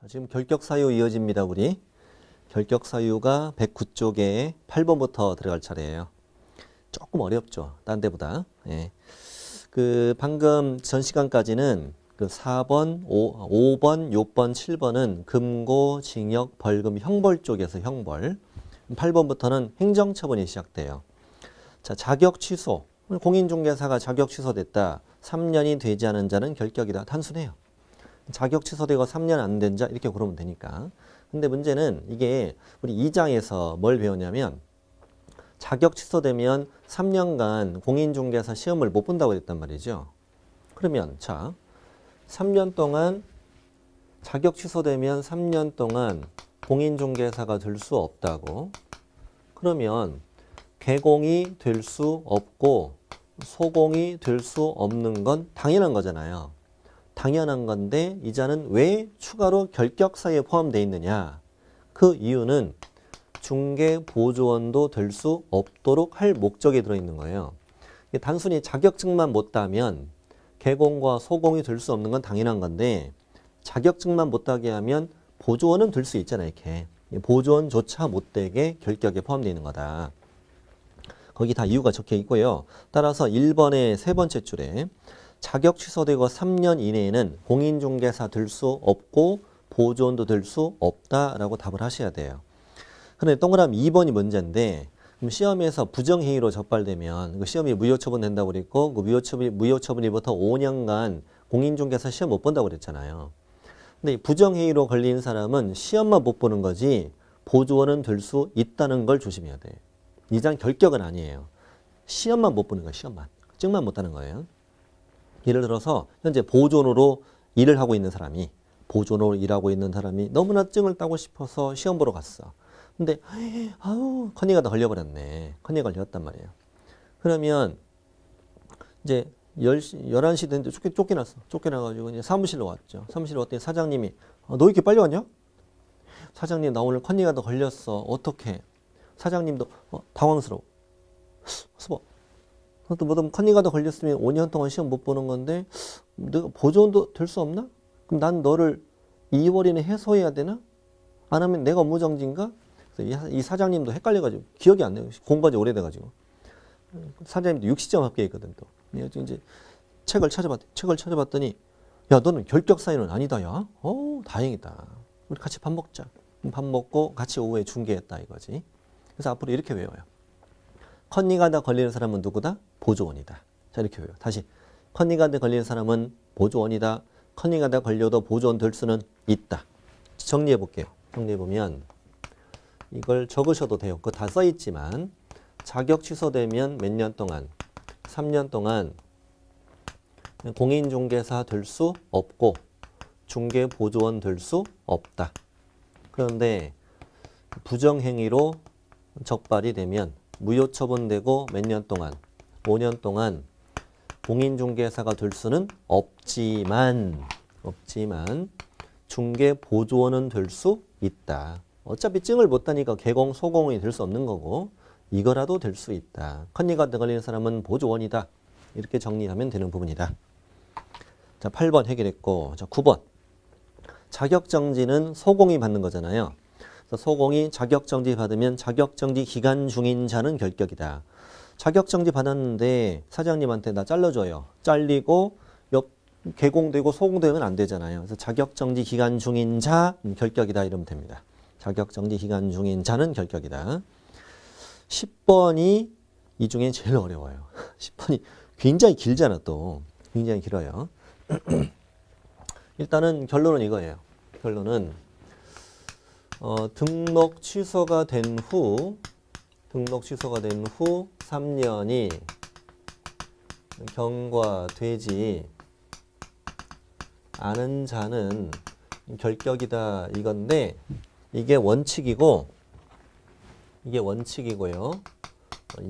자, 지금 결격사유 이어집니다. 우리 결격사유가 109쪽에 8번부터 들어갈 차례예요. 조금 어렵죠. 딴 데보다. 예. 그 방금 전 시간까지는 그 4번, 5번, 6번, 7번은 금고, 징역, 벌금, 형벌 쪽에서 형벌. 8번부터는 행정처분이 시작돼요. 자, 자격 취소. 공인중개사가 자격 취소됐다. 3년이 되지 않은 자는 결격이다. 단순해요. 자격 취소되고 3년 안 된 자 이렇게 고르면 되니까. 근데 문제는 이게 우리 2장에서 뭘 배우냐면 자격 취소되면 3년간 공인중개사 시험을 못 본다고 그랬단 말이죠. 그러면 자 3년 동안 자격 취소되면 3년 동안 공인중개사가 될 수 없다고. 그러면 개공이 될 수 없고 소공이 될 수 없는 건 당연한 거잖아요. 당연한 건데 이 자는 왜 추가로 결격사유에 포함되어 있느냐. 그 이유는 중개보조원도 될 수 없도록 할 목적이 들어있는 거예요. 단순히 자격증만 못 따면 개공과 소공이 될 수 없는 건 당연한 건데 자격증만 못 따게 하면 보조원은 될 수 있잖아요. 이렇게 보조원조차 못 되게 결격에 포함되어 있는 거다. 거기 다 이유가 적혀 있고요. 따라서 1번의 세 번째 줄에 자격 취소되고 3년 이내에는 공인중개사 될 수 없고 보조원도 될 수 없다라고 답을 하셔야 돼요. 그런데 동그라미 2번이 문제인데 그럼 시험에서 부정행위로 적발되면 그 시험이 무효처분된다고 그랬고 그 무효처분일부터 5년간 공인중개사 시험 못 본다고 그랬잖아요. 근데 부정행위로 걸린 사람은 시험만 못 보는 거지 보조원은 될 수 있다는 걸 조심해야 돼요. 이장 결격은 아니에요. 시험만 못 보는 거예요. 시험만. 증만 못 따는 거예요. 예를 들어서 현재 보존으로 일을 하고 있는 사람이 보존으로 일하고 있는 사람이 너무나 증을 따고 싶어서 시험 보러 갔어. 근데 아우 컨닝하다 걸려버렸네. 컨닝 걸렸단 말이에요. 그러면 이제 11시 됐는데 쫓겨났어. 쫓겨나가지고 이제 사무실로 왔죠. 사무실로 왔더니 사장님이 너 이렇게 빨리 왔냐? 사장님 나 오늘 컨닝하다 걸렸어. 어떡해? 사장님도 당황스러워. 수고. 또 뭐든 컨닝하다 걸렸으면 5년 동안 시험 못 보는 건데 내가 보조원도 될 수 없나? 그럼 난 너를 2월 이내 해소해야 되나? 안 하면 내가 업무정지인가? 그래서 이 사장님도 헷갈려가지고 기억이 안 나요. 공부한 지 오래돼가지고. 사장님도 60점 합격했거든 또. 이제 책을 찾아봤더니 야 너는 결격사유는 아니다 야. 다행이다. 우리 같이 밥 먹자. 밥 먹고 같이 오후에 중개했다 이거지. 그래서 앞으로 이렇게 외워요. 컨닝하다 걸리는 사람은 누구다? 보조원이다. 자 이렇게 외워요. 다시 컨닝하다 걸리는 사람은 보조원이다. 컨닝하다 걸려도 보조원 될 수는 있다. 정리해 볼게요. 정리해 보면 이걸 적으셔도 돼요. 그거 다 써 있지만 자격 취소되면 몇 년 동안 3년 동안 공인중개사 될 수 없고 중개보조원 될 수 없다. 그런데 부정행위로 적발이 되면 무효처분되고 몇 년 동안 5년 동안 공인중개사가 될 수는 없지만 중개보조원은 될 수 있다. 어차피 증을 못 따니까 개공, 소공이 될 수 없는 거고 이거라도 될 수 있다. 컨닝하다 걸리는 사람은 보조원이다. 이렇게 정리하면 되는 부분이다. 자, 8번 해결했고 자, 9번 자격정지는 소공이 받는 거잖아요. 그래서 소공이 자격정지 받으면 자격정지 기간 중인 자는 결격이다. 자격정지 받았는데 사장님한테 나 잘라줘요. 잘리고 개공되고 소공되면 안 되잖아요. 그래서 자격정지 기간 중인 자 결격이다 이러면 됩니다. 자격정지 기간 중인 자는 결격이다. 10번이 이 중에 제일 어려워요. 10번이 굉장히 길잖아 또. 굉장히 길어요. 일단은 결론은 이거예요. 결론은 등록 취소가 된 후 3년이 경과되지 않은 자는 결격이다 이건데 이게 원칙이고요.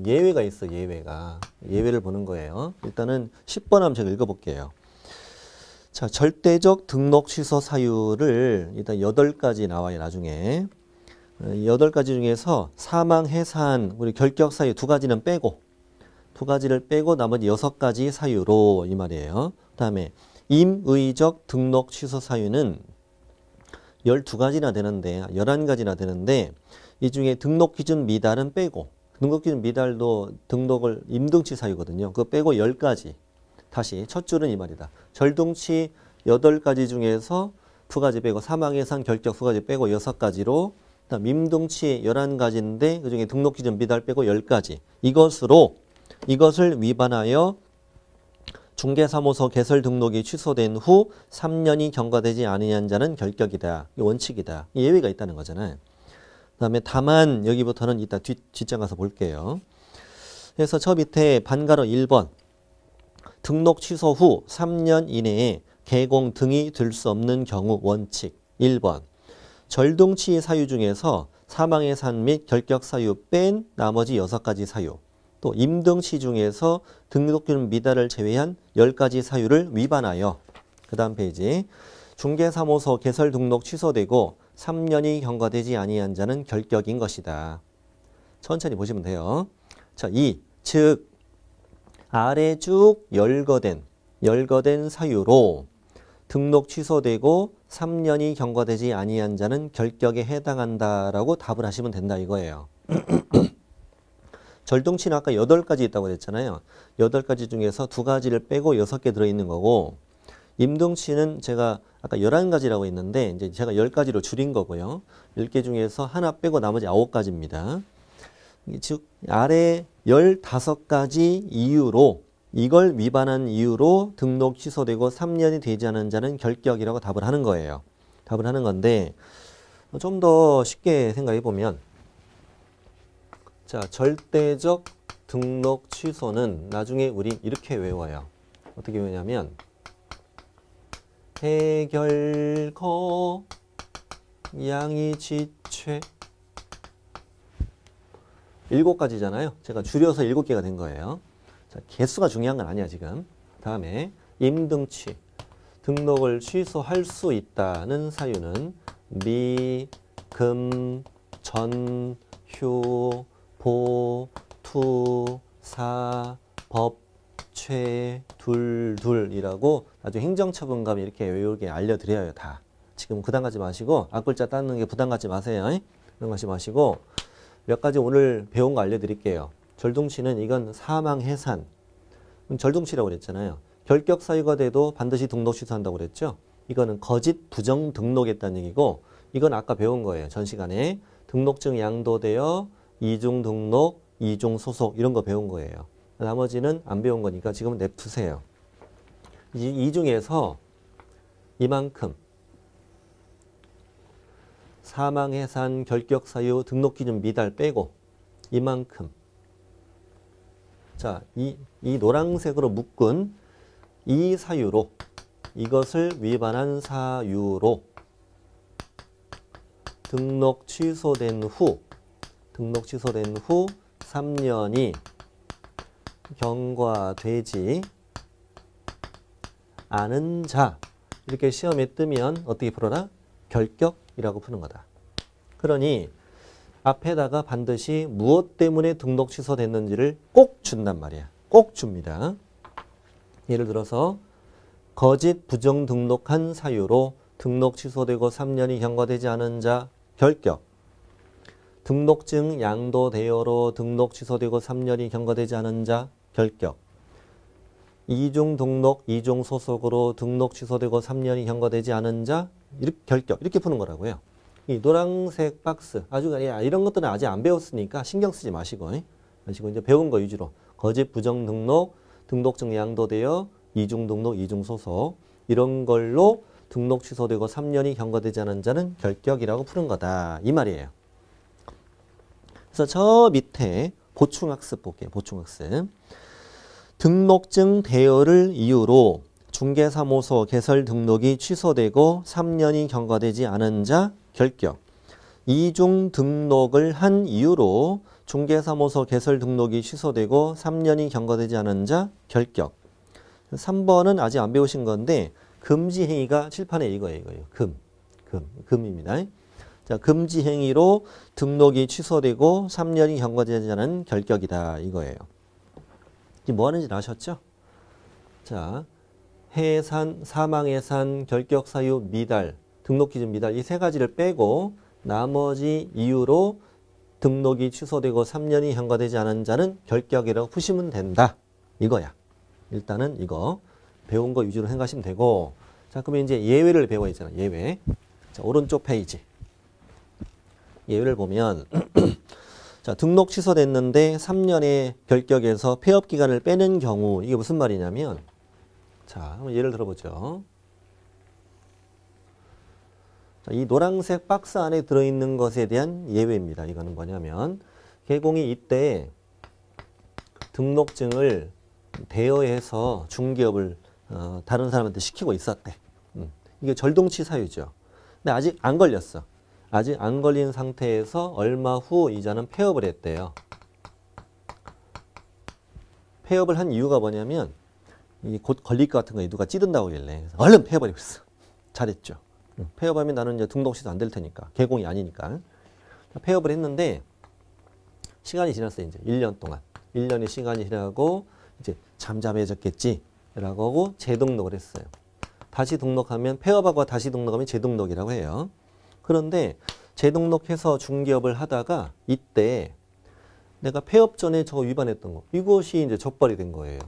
예외가 있어. 예외를 보는 거예요. 일단은 10번 한번 제가 읽어볼게요. 자, 절대적 등록 취소 사유를 일단 8가지 나와요. 나중에 8가지 중에서 사망, 해산, 우리 결격 사유 2가지는 빼고 2가지를 빼고 나머지 6가지 사유로 이 말이에요. 그 다음에 임의적 등록 취소 사유는 12가지나 되는데 11가지나 되는데 이 중에 등록 기준 미달은 빼고 등록 기준 미달도 등록을 임등치 사유거든요. 그거 빼고 10가지. 다시 첫 줄은 이 말이다. 절등치 8가지 중에서 2가지 빼고 사망 해산 결격 2가지 빼고 6가지로 그다음 임등치 11가지인데 그중에 등록 기준 미달 빼고 10가지. 이것을 위반하여 중개사무소 개설 등록이 취소된 후 3년이 경과되지 아니한 자는 결격이다. 이 원칙이다. 예외가 있다는 거잖아요. 그다음에 다만 여기부터는 이따 뒷장 가서 볼게요. 그래서 저 밑에 반가로 1번 등록 취소 후 3년 이내에 개공 등이 될 수 없는 경우 원칙 1번 절등치 사유 중에서 사망의 산 및 결격 사유 뺀 나머지 6가지 사유 또 임등치 중에서 등록기준 미달을 제외한 10가지 사유를 위반하여 그 다음 페이지 중개사무소 개설 등록 취소되고 3년이 경과되지 아니한 자는 결격인 것이다. 천천히 보시면 돼요. 자, 즉 아래 쭉 열거된 사유로 등록 취소되고 3년이 경과되지 아니한 자는 결격에 해당한다라고 답을 하시면 된다 이거예요. 절등치는 아까 8가지 있다고 그랬잖아요. 8가지 중에서 2가지를 빼고 6개 들어있는 거고 임등치는 제가 아까 11가지라고 했는데 이제 제가 10가지로 줄인 거고요. 10개 중에서 하나 빼고 나머지 9가지입니다. 즉 아래 15가지 이유로 이걸 위반한 이유로 등록 취소되고 3년이 되지 않은 자는 결격이라고 답을 하는 거예요. 답을 하는 건데 좀 더 쉽게 생각해 보면 자, 절대적 등록 취소는 나중에 우리 이렇게 외워요. 어떻게 외우냐면 해결거 양이지최 7가지잖아요. 제가 줄여서 7개가 된 거예요. 자, 개수가 중요한 건 아니야 지금. 다음에 임등치 등록을 취소할 수 있다는 사유는 미, 금, 전, 휴, 보, 투, 사, 법, 최, 둘이라고 나중에 행정처분감 이렇게 외우게 알려드려요. 다. 지금 부담 갖지 마시고 앞글자 따는 게 부담 갖지 마세요. 부담 갖지 마시고 몇 가지 오늘 배운 거 알려드릴게요. 절등치는 이건 사망 해산. 절등치라고 그랬잖아요. 결격 사유가 돼도 반드시 등록 취소한다고 그랬죠. 이거는 거짓 부정 등록했다는 얘기고 이건 아까 배운 거예요. 전 시간에 등록증 양도되어 이중 등록, 이중 소속 이런 거 배운 거예요. 나머지는 안 배운 거니까 지금은 냅두세요. 이 중에서 이만큼 사망 해산 결격 사유 등록 기준 미달 빼고 이만큼 자, 이 노란색으로 묶은 이 사유로 이것을 위반한 사유로 등록 취소된 후 3년이 경과되지 않은 자 이렇게 시험에 뜨면 어떻게 풀어라? 결격이라고 푸는 거다. 그러니 앞에다가 반드시 무엇 때문에 등록 취소됐는지를 꼭 준단 말이야. 꼭 줍니다. 예를 들어서 거짓 부정 등록한 사유로 등록 취소되고 3년이 경과되지 않은 자 결격. 등록증 양도대여로 등록 취소되고 3년이 경과되지 않은 자 결격. 이중 등록, 이중 소속으로 등록 취소되고 3년이 경과되지 않은 자 결격. 이렇게 푸는 거라고요. 이 노란색 박스 아주 이런 것들은 아직 안 배웠으니까 신경 쓰지 마시고 이제 배운 거 위주로 거짓 부정 등록, 등록증 양도되어 이중 등록, 이중 소속 이런 걸로 등록 취소되고 3년이 경과되지 않은 자는 결격이라고 푸는 거다. 이 말이에요. 그래서 저 밑에 보충학습 볼게요. 보충학습. 등록증 대여를 이유로 중개사무소 개설 등록이 취소되고 3년이 경과되지 않은 자 결격. 이중 등록을 한 이유로 중개사무소 개설 등록이 취소되고 3년이 경과되지 않은 자 결격. 3번은 아직 안 배우신 건데 금지 행위가 칠판에 이거예요. 금입니다. 자, 금지 행위로 등록이 취소되고 3년이 경과되지 않은 결격이다. 이거예요. 이게 뭐 하는지 아셨죠? 자, 해산, 사망 해산, 결격 사유 미달, 등록 기준 미달 이 세 가지를 빼고 나머지 이유로 등록이 취소되고 3년이 경과되지 않은 자는 결격이라고 푸시면 된다. 이거야. 일단은 이거 배운 거 위주로 생각하시면 되고, 자, 그러면 이제 예외를 배워 있잖아. 예외. 자, 오른쪽 페이지. 예외를 보면 자, 등록 취소됐는데 3년의 결격에서 폐업 기간을 빼는 경우 이게 무슨 말이냐면, 자, 한번 예를 들어보죠. 자, 이 노란색 박스 안에 들어있는 것에 대한 예외입니다. 이거는 뭐냐면 개공이 이때 등록증을 대여해서 중개업을 다른 사람한테 시키고 있었대. 이게 절동치 사유죠. 근데 아직 안 걸렸어. 아직 안 걸린 상태에서 얼마 후 이자는 폐업을 했대요. 폐업을 한 이유가 뭐냐면 이 곧 걸릴 것 같은 거에 누가 찌든다고 하길래 얼른 폐업해버렸어. 잘했죠. 폐업하면 나는 이제 등록 취소 안 될 테니까. 개공이 아니니까. 폐업을 했는데 시간이 지났어요. 이제 1년 동안. 1년의 시간이 지나고 이제 잠잠해졌겠지 라고 하고 재등록을 했어요. 다시 등록하면 폐업하고 다시 등록하면 재등록이라고 해요. 그런데 재등록해서 중개업을 하다가 이때 내가 폐업 전에 저거 위반했던 거 이것이 이제 적발이 된 거예요.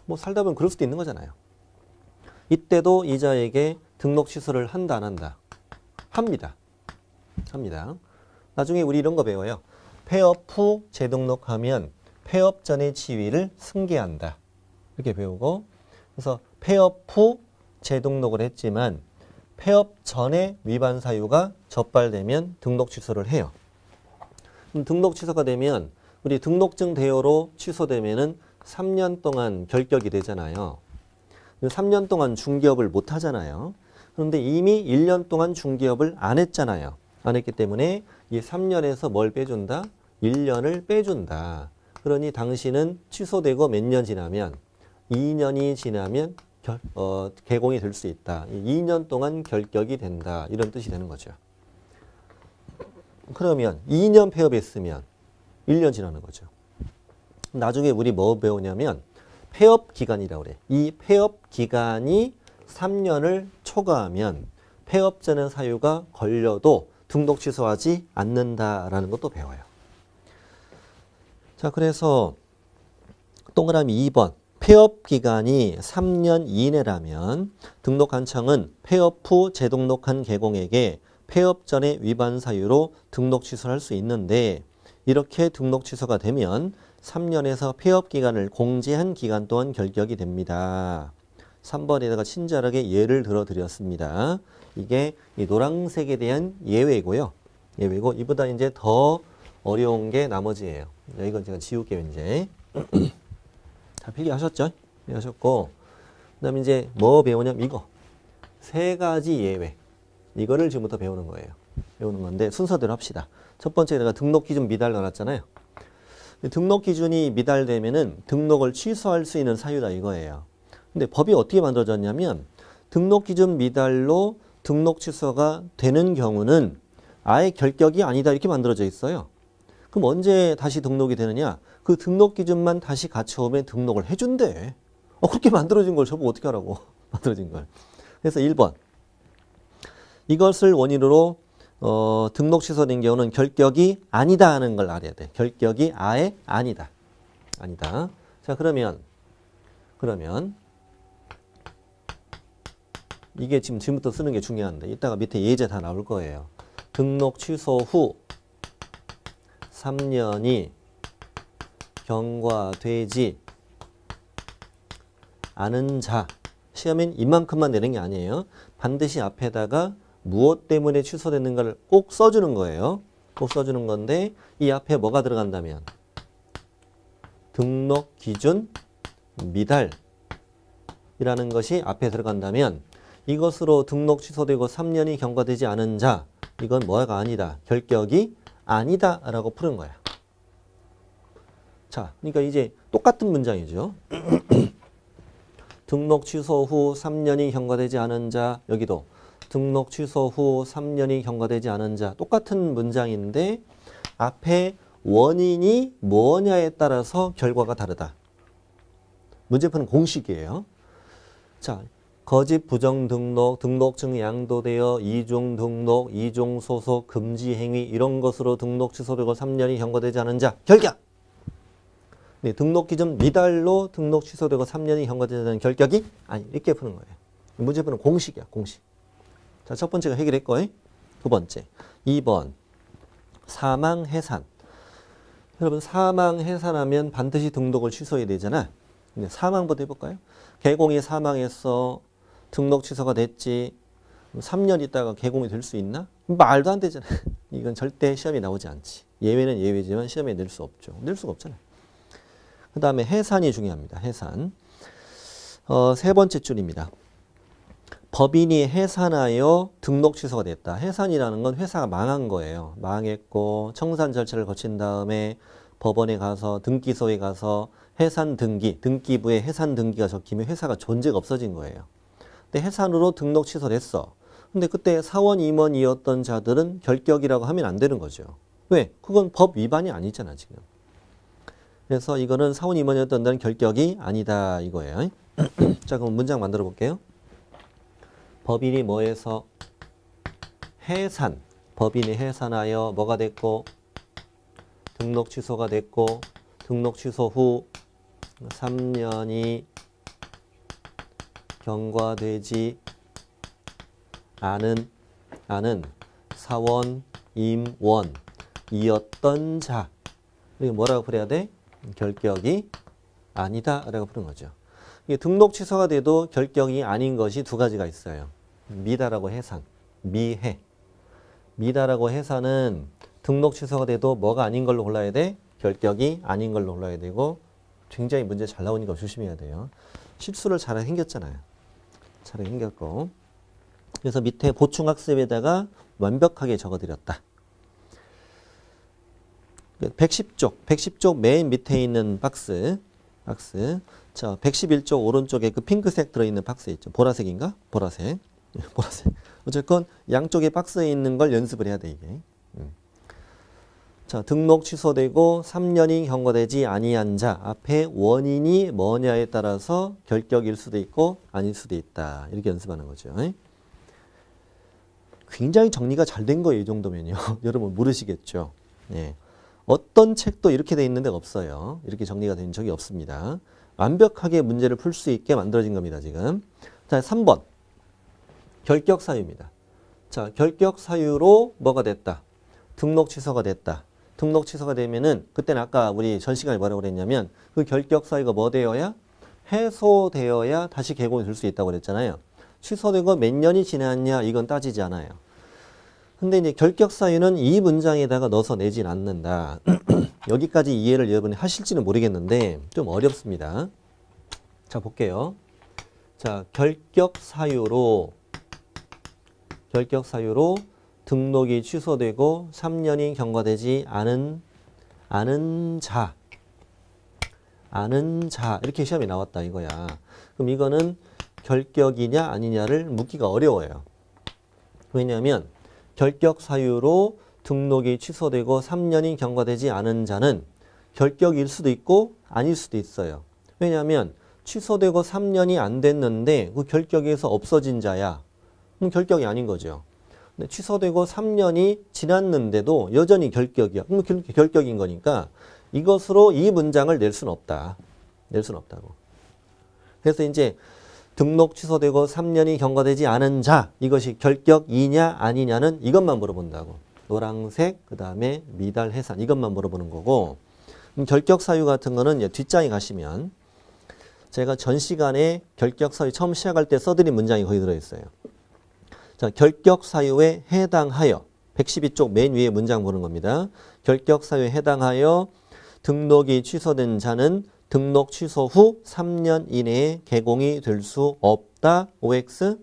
뭐 살다 보면 그럴 수도 있는 거잖아요. 이때도 이자에게 등록 취소를 한다 안 한다? 합니다. 합니다. 나중에 우리 이런 거 배워요. 폐업 후 재등록하면 폐업 전의 지위를 승계한다. 이렇게 배우고, 그래서 폐업 후 재등록을 했지만 폐업 전에 위반 사유가 적발되면 등록 취소를 해요. 그럼 등록 취소가 되면 우리 등록증 대여로 취소되면은 3년 동안 결격이 되잖아요. 3년 동안 중개업을 못 하잖아요. 그런데 이미 1년 동안 중개업을 안 했잖아요. 안 했기 때문에 이 3년에서 뭘 빼준다? 1년을 빼준다. 그러니 당신은 취소되고 몇 년 지나면 2년이 지나면 개공이 될 수 있다. 2년 동안 결격이 된다. 이런 뜻이 되는 거죠. 그러면 2년 폐업했으면 1년 지나는 거죠. 나중에 우리 뭐 배우냐면 폐업 기간이라고 그래. 이 폐업 기간이 3년을 초과하면 폐업 전의 사유가 걸려도 등록 취소하지 않는다라는 것도 배워요. 자, 그래서 동그라미 2번. 폐업 기간이 3년 이내라면 등록관청은 폐업 후 재등록한 개공에게 폐업 전의 위반 사유로 등록 취소를 할 수 있는데, 이렇게 등록 취소가 되면 3년에서 폐업 기간을 공제한 기간 동안 결격이 됩니다. 3번에다가 친절하게 예를 들어 드렸습니다. 이게 이 노란색에 대한 예외고요. 예외고, 이보다 이제 더 어려운 게 나머지예요. 이건 제가 지울게요, 이제. 다 필기하셨죠? 필기하셨고, 그 다음에 이제 뭐 배우냐면 이거. 세 가지 예외. 이거를 지금부터 배우는 거예요. 배우는 건데 순서대로 합시다. 첫 번째 내가 등록 기준 미달 넣어놨잖아요. 등록 기준이 미달되면은 등록을 취소할 수 있는 사유다 이거예요. 근데 법이 어떻게 만들어졌냐면 등록 기준 미달로 등록 취소가 되는 경우는 아예 결격이 아니다 이렇게 만들어져 있어요. 그럼 언제 다시 등록이 되느냐? 그 등록 기준만 다시 갖춰오면 등록을 해준대. 그렇게 만들어진 걸 저보고 어떻게 하라고. 만들어진 걸. 그래서 1번. 이것을 원인으로 등록 취소된 경우는 결격이 아니다 하는 걸 알아야 돼. 결격이 아예 아니다. 아니다. 자, 그러면 이게 지금부터 쓰는 게 중요한데 이따가 밑에 예제 다 나올 거예요. 등록 취소 후 3년이 경과되지 않은 자. 시험엔 이만큼만 내는 게 아니에요. 반드시 앞에다가 무엇 때문에 취소됐는가를 꼭 써주는 거예요. 꼭 써주는 건데 이 앞에 뭐가 들어간다면 등록 기준 미달이라는 것이 앞에 들어간다면 이것으로 등록 취소되고 3년이 경과되지 않은 자, 이건 뭐가 아니다. 결격이 아니다 라고 푸는 거야. 자, 그러니까 이제 똑같은 문장이죠. 등록 취소 후 3년이 경과되지 않은 자, 여기도 등록 취소 후 3년이 경과되지 않은 자, 똑같은 문장인데 앞에 원인이 뭐냐에 따라서 결과가 다르다. 문제푸는 공식이에요. 자, 거짓 부정 등록, 등록증 양도되어 이중 등록, 이중 소속, 금지 행위 이런 것으로 등록 취소되고 3년이 경과되지 않은 자 결격. 네, 등록 기준 미달로 등록 취소되고 3년이 경과되지 않은 결격이 아니 이렇게 푸는 거예요. 문제푸는 공식이야, 공식. 자, 첫 번째가 해결했고, 두 번째, 2번 사망 해산. 여러분 사망 해산하면 반드시 등록을 취소해야 되잖아. 근데 사망부터 해볼까요? 개공이 사망했어. 등록 취소가 됐지. 3년 있다가 개공이 될 수 있나? 말도 안 되잖아. 이건 절대 시험에 나오지 않지. 예외는 예외지만 시험에 낼 수 없죠. 낼 수가 없잖아. 그 다음에 해산이 중요합니다. 해산. 세 번째 줄입니다. 법인이 해산하여 등록 취소가 됐다. 해산이라는 건 회사가 망한 거예요. 망했고 청산 절차를 거친 다음에 법원에 가서 등기소에 가서 해산 등기, 등기부에 해산 등기가 적히면 회사가 존재가 없어진 거예요. 근데 해산으로 등록 취소됐어. 근데 그때 사원 임원이었던 자들은 결격이라고 하면 안 되는 거죠. 왜? 그건 법 위반이 아니잖아, 지금. 그래서 이거는 사원 임원이었던 자는 결격이 아니다 이거예요. 자, 그럼 문장 만들어 볼게요. 법인이 뭐해서 해산. 법인이 해산하여 뭐가 됐고 등록 취소가 됐고 등록 취소 후 3년이 경과되지 않은 사원 임원이었던 자. 이게 뭐라고 그래야 돼? 결격이 아니다 라고 부르는 거죠. 이게 등록 취소가 돼도 결격이 아닌 것이 두 가지가 있어요. 미다라고 해산, 미해. 미다라고 해산은 등록 취소가 돼도 뭐가 아닌 걸로 골라야 돼? 결격이 아닌 걸로 골라야 되고 굉장히 문제 잘 나오니까 조심해야 돼요. 실수를 잘 생겼잖아요. 잘 생겼고. 그래서 밑에 보충학습에다가 완벽하게 적어드렸다. 110쪽 맨 밑에 있는 박스. 자, 111쪽 오른쪽에 그 핑크색 들어있는 박스 있죠. 보라색인가? 보라색. 어쨌건 양쪽에 박스에 있는 걸 연습을 해야 돼, 이게. 자, 등록 취소되고 3년이 경과되지 아니한 자 앞에 원인이 뭐냐에 따라서 결격일 수도 있고 아닐 수도 있다. 이렇게 연습하는 거죠. 굉장히 정리가 잘 된 거예요, 이 정도면요. 여러분 모르시겠죠. 네. 어떤 책도 이렇게 돼 있는 데가 없어요. 이렇게 정리가 된 적이 없습니다. 완벽하게 문제를 풀 수 있게 만들어진 겁니다, 지금. 자, 3번. 결격 사유입니다. 자, 결격 사유로 뭐가 됐다? 등록 취소가 됐다. 등록 취소가 되면은 그때는 아까 우리 전 시간에 뭐라고 그랬냐면 그 결격 사유가 뭐 되어야? 해소되어야 다시 개공이 될 수 있다고 그랬잖아요. 취소되고 몇 년이 지났냐 이건 따지지 않아요. 근데 이제 결격 사유는 이 문장에다가 넣어서 내진 않는다. 여기까지 이해를 여러분이 하실지는 모르겠는데 좀 어렵습니다. 자, 볼게요. 자, 결격 사유로 등록이 취소되고 3년이 경과되지 않은 자 이렇게 시험에 나왔다 이거야. 그럼 이거는 결격이냐 아니냐를 묻기가 어려워요. 왜냐하면 결격 사유로 등록이 취소되고 3년이 경과되지 않은 자는 결격일 수도 있고 아닐 수도 있어요. 왜냐하면 취소되고 3년이 안 됐는데 그 결격에서 없어진 자야. 그럼 결격이 아닌 거죠. 근데 취소되고 3년이 지났는데도 여전히 결격이야. 그럼 결격인 거니까 이것으로 이 문장을 낼 수는 없다. 낼 수는 없다고. 그래서 이제 등록 취소되고 3년이 경과되지 않은 자 이것이 결격이냐 아니냐는 이것만 물어본다고. 노란색 그 다음에 미달 해산 이것만 물어보는 거고 결격 사유 같은 거는 뒷장에 가시면 제가 전 시간에 결격 사유 처음 시작할 때 써드린 문장이 거기 들어있어요. 자, 결격 사유에 해당하여 112쪽 맨 위에 문장 보는 겁니다. 결격 사유에 해당하여 등록이 취소된 자는 등록 취소 후 3년 이내에 개공이 될 수 없다. OX?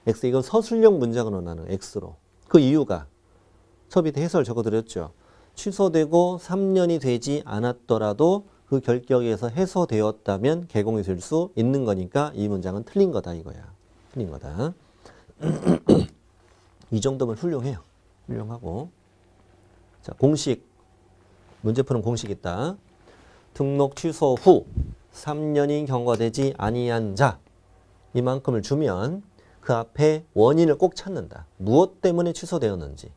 X 이건 서술형 문장으로 나는 X로. 그 이유가 첫 밑에 해설 적어드렸죠. 취소되고 3년이 되지 않았더라도 그 결격에서 해소되었다면 개공이 될 수 있는 거니까 이 문장은 틀린 거다 이거야. 틀린 거다. 이 정도면 훌륭해요. 훌륭하고. 자, 공식. 문제 푸는 공식 있다. 등록 취소 후 3년이 경과되지 아니한 자. 이만큼을 주면 그 앞에 원인을 꼭 찾는다. 무엇 때문에 취소되었는지.